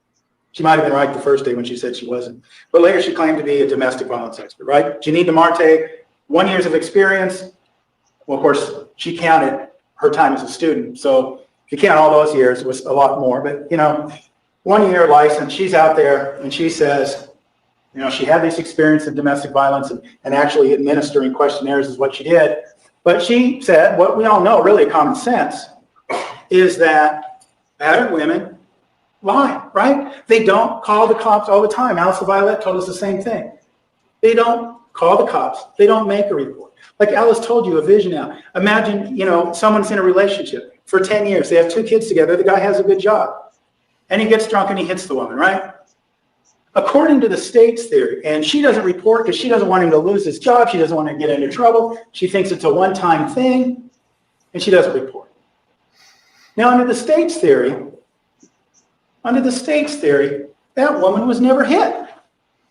She might have been right the first day when she said she wasn't. But later she claimed to be a domestic violence expert, right? Janine DeMarte, 1 year of experience. Well, of course, she counted her time as a student. So if you count all those years, it was a lot more. But, you know, 1 year license, she's out there and she says, you know, she had this experience in domestic violence and actually administering questionnaires is what she did. But she said, what we all know, really common sense, is that battered women lie, right? They don't call the cops all the time. Alice Violet told us the same thing. They don't call the cops. They don't make a report. Like Alice told you, a vision out. Imagine, you know, someone's in a relationship for 10 years. They have 2 kids together. The guy has a good job. And he gets drunk and he hits the woman, right? According to the state's theory, and she doesn't report because she doesn't want him to lose his job. She doesn't want to get into trouble. She thinks it's a one-time thing, and she doesn't report. Now, under the state's theory, that woman was never hit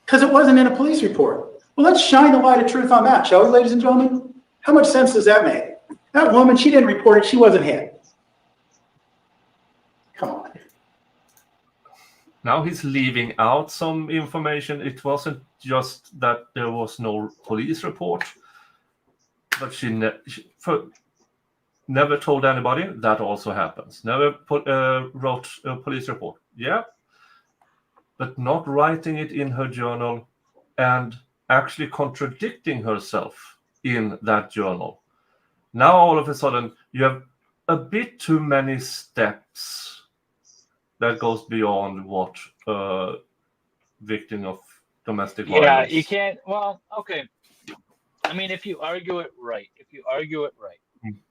because it wasn't in a police report. Well, let's shine the light of truth on that, shall we, ladies and gentlemen? How much sense does that make? That woman, she didn't report it. She wasn't hit. Come on. Now he's leaving out some information. It wasn't just that there was no police report, but she never told anybody. That also happens. Never wrote a police report. Yeah, but not writing it in her journal and actually contradicting herself in that journal. Now all of a sudden you have a bit too many steps that goes beyond what victim of domestic violence. Yeah, you can't. Well, okay. I mean, if you argue it right,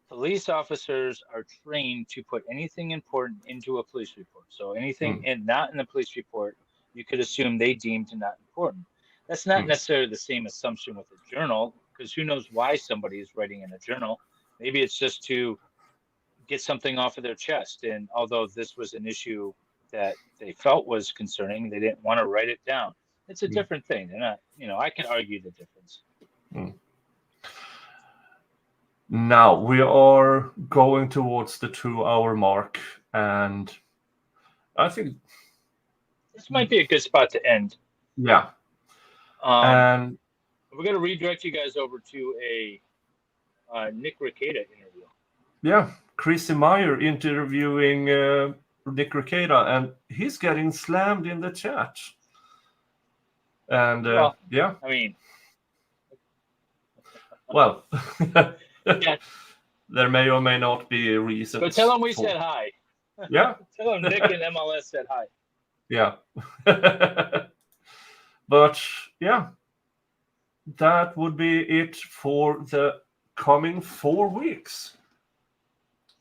police officers are trained to put anything important into a police report. So anything not in the police report, you could assume they deemed not important. That's not necessarily the same assumption with a journal, because who knows why somebody is writing in a journal. Maybe it's just to get something off of their chest. And although this was an issue that they felt was concerning, they didn't want to write it down. It's a different thing. They're not, you know, I can argue the difference. Now we are going towards the 2-hour mark, and I think this might be a good spot to end. Yeah. And we're going to redirect you guys over to a Nick Rekieta interview. Yeah, Chrissy Meyer interviewing Nick Rekieta, and he's getting slammed in the chat. And Well, yeah, I mean, well, yeah. there may or may not be reasons. But tell them we said hi. Yeah. Tell them Nick and MLS said hi. Yeah. But yeah, that would be it for the coming 4 weeks.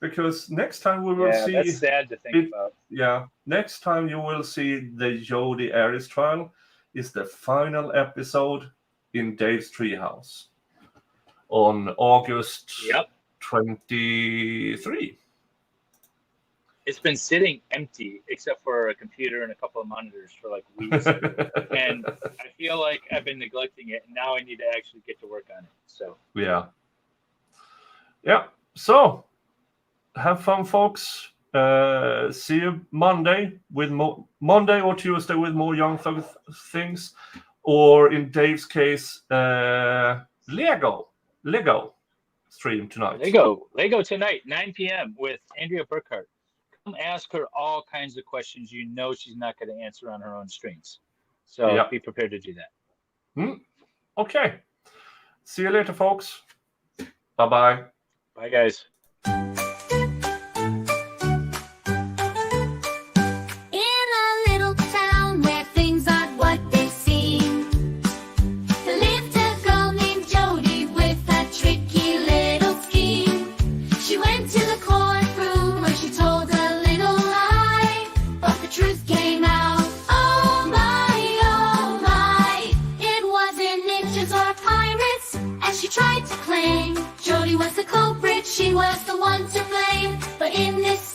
Because next time we will see... that's sad to think about. Yeah, next time you will see the Jodi Arias trial is the final episode in Dave's Treehouse on August 23. It's been sitting empty except for a computer and a couple of monitors for like weeks. And I feel like I've been neglecting it, and now I need to actually get to work on it. So Yeah. So have fun, folks. See you Monday or Tuesday with more Young Thug things, or in Dave's case, Lego stream tonight. Lego tonight, 9 p.m. with Andrea Burkhart. Come ask her all kinds of questions you know she's not going to answer on her own streams. So be prepared to do that. Okay. See you later, folks. Bye-bye. Bye, guys. Truth came out, oh my, oh. tried to claim Jodi was the culprit, she was the one to blame. But in this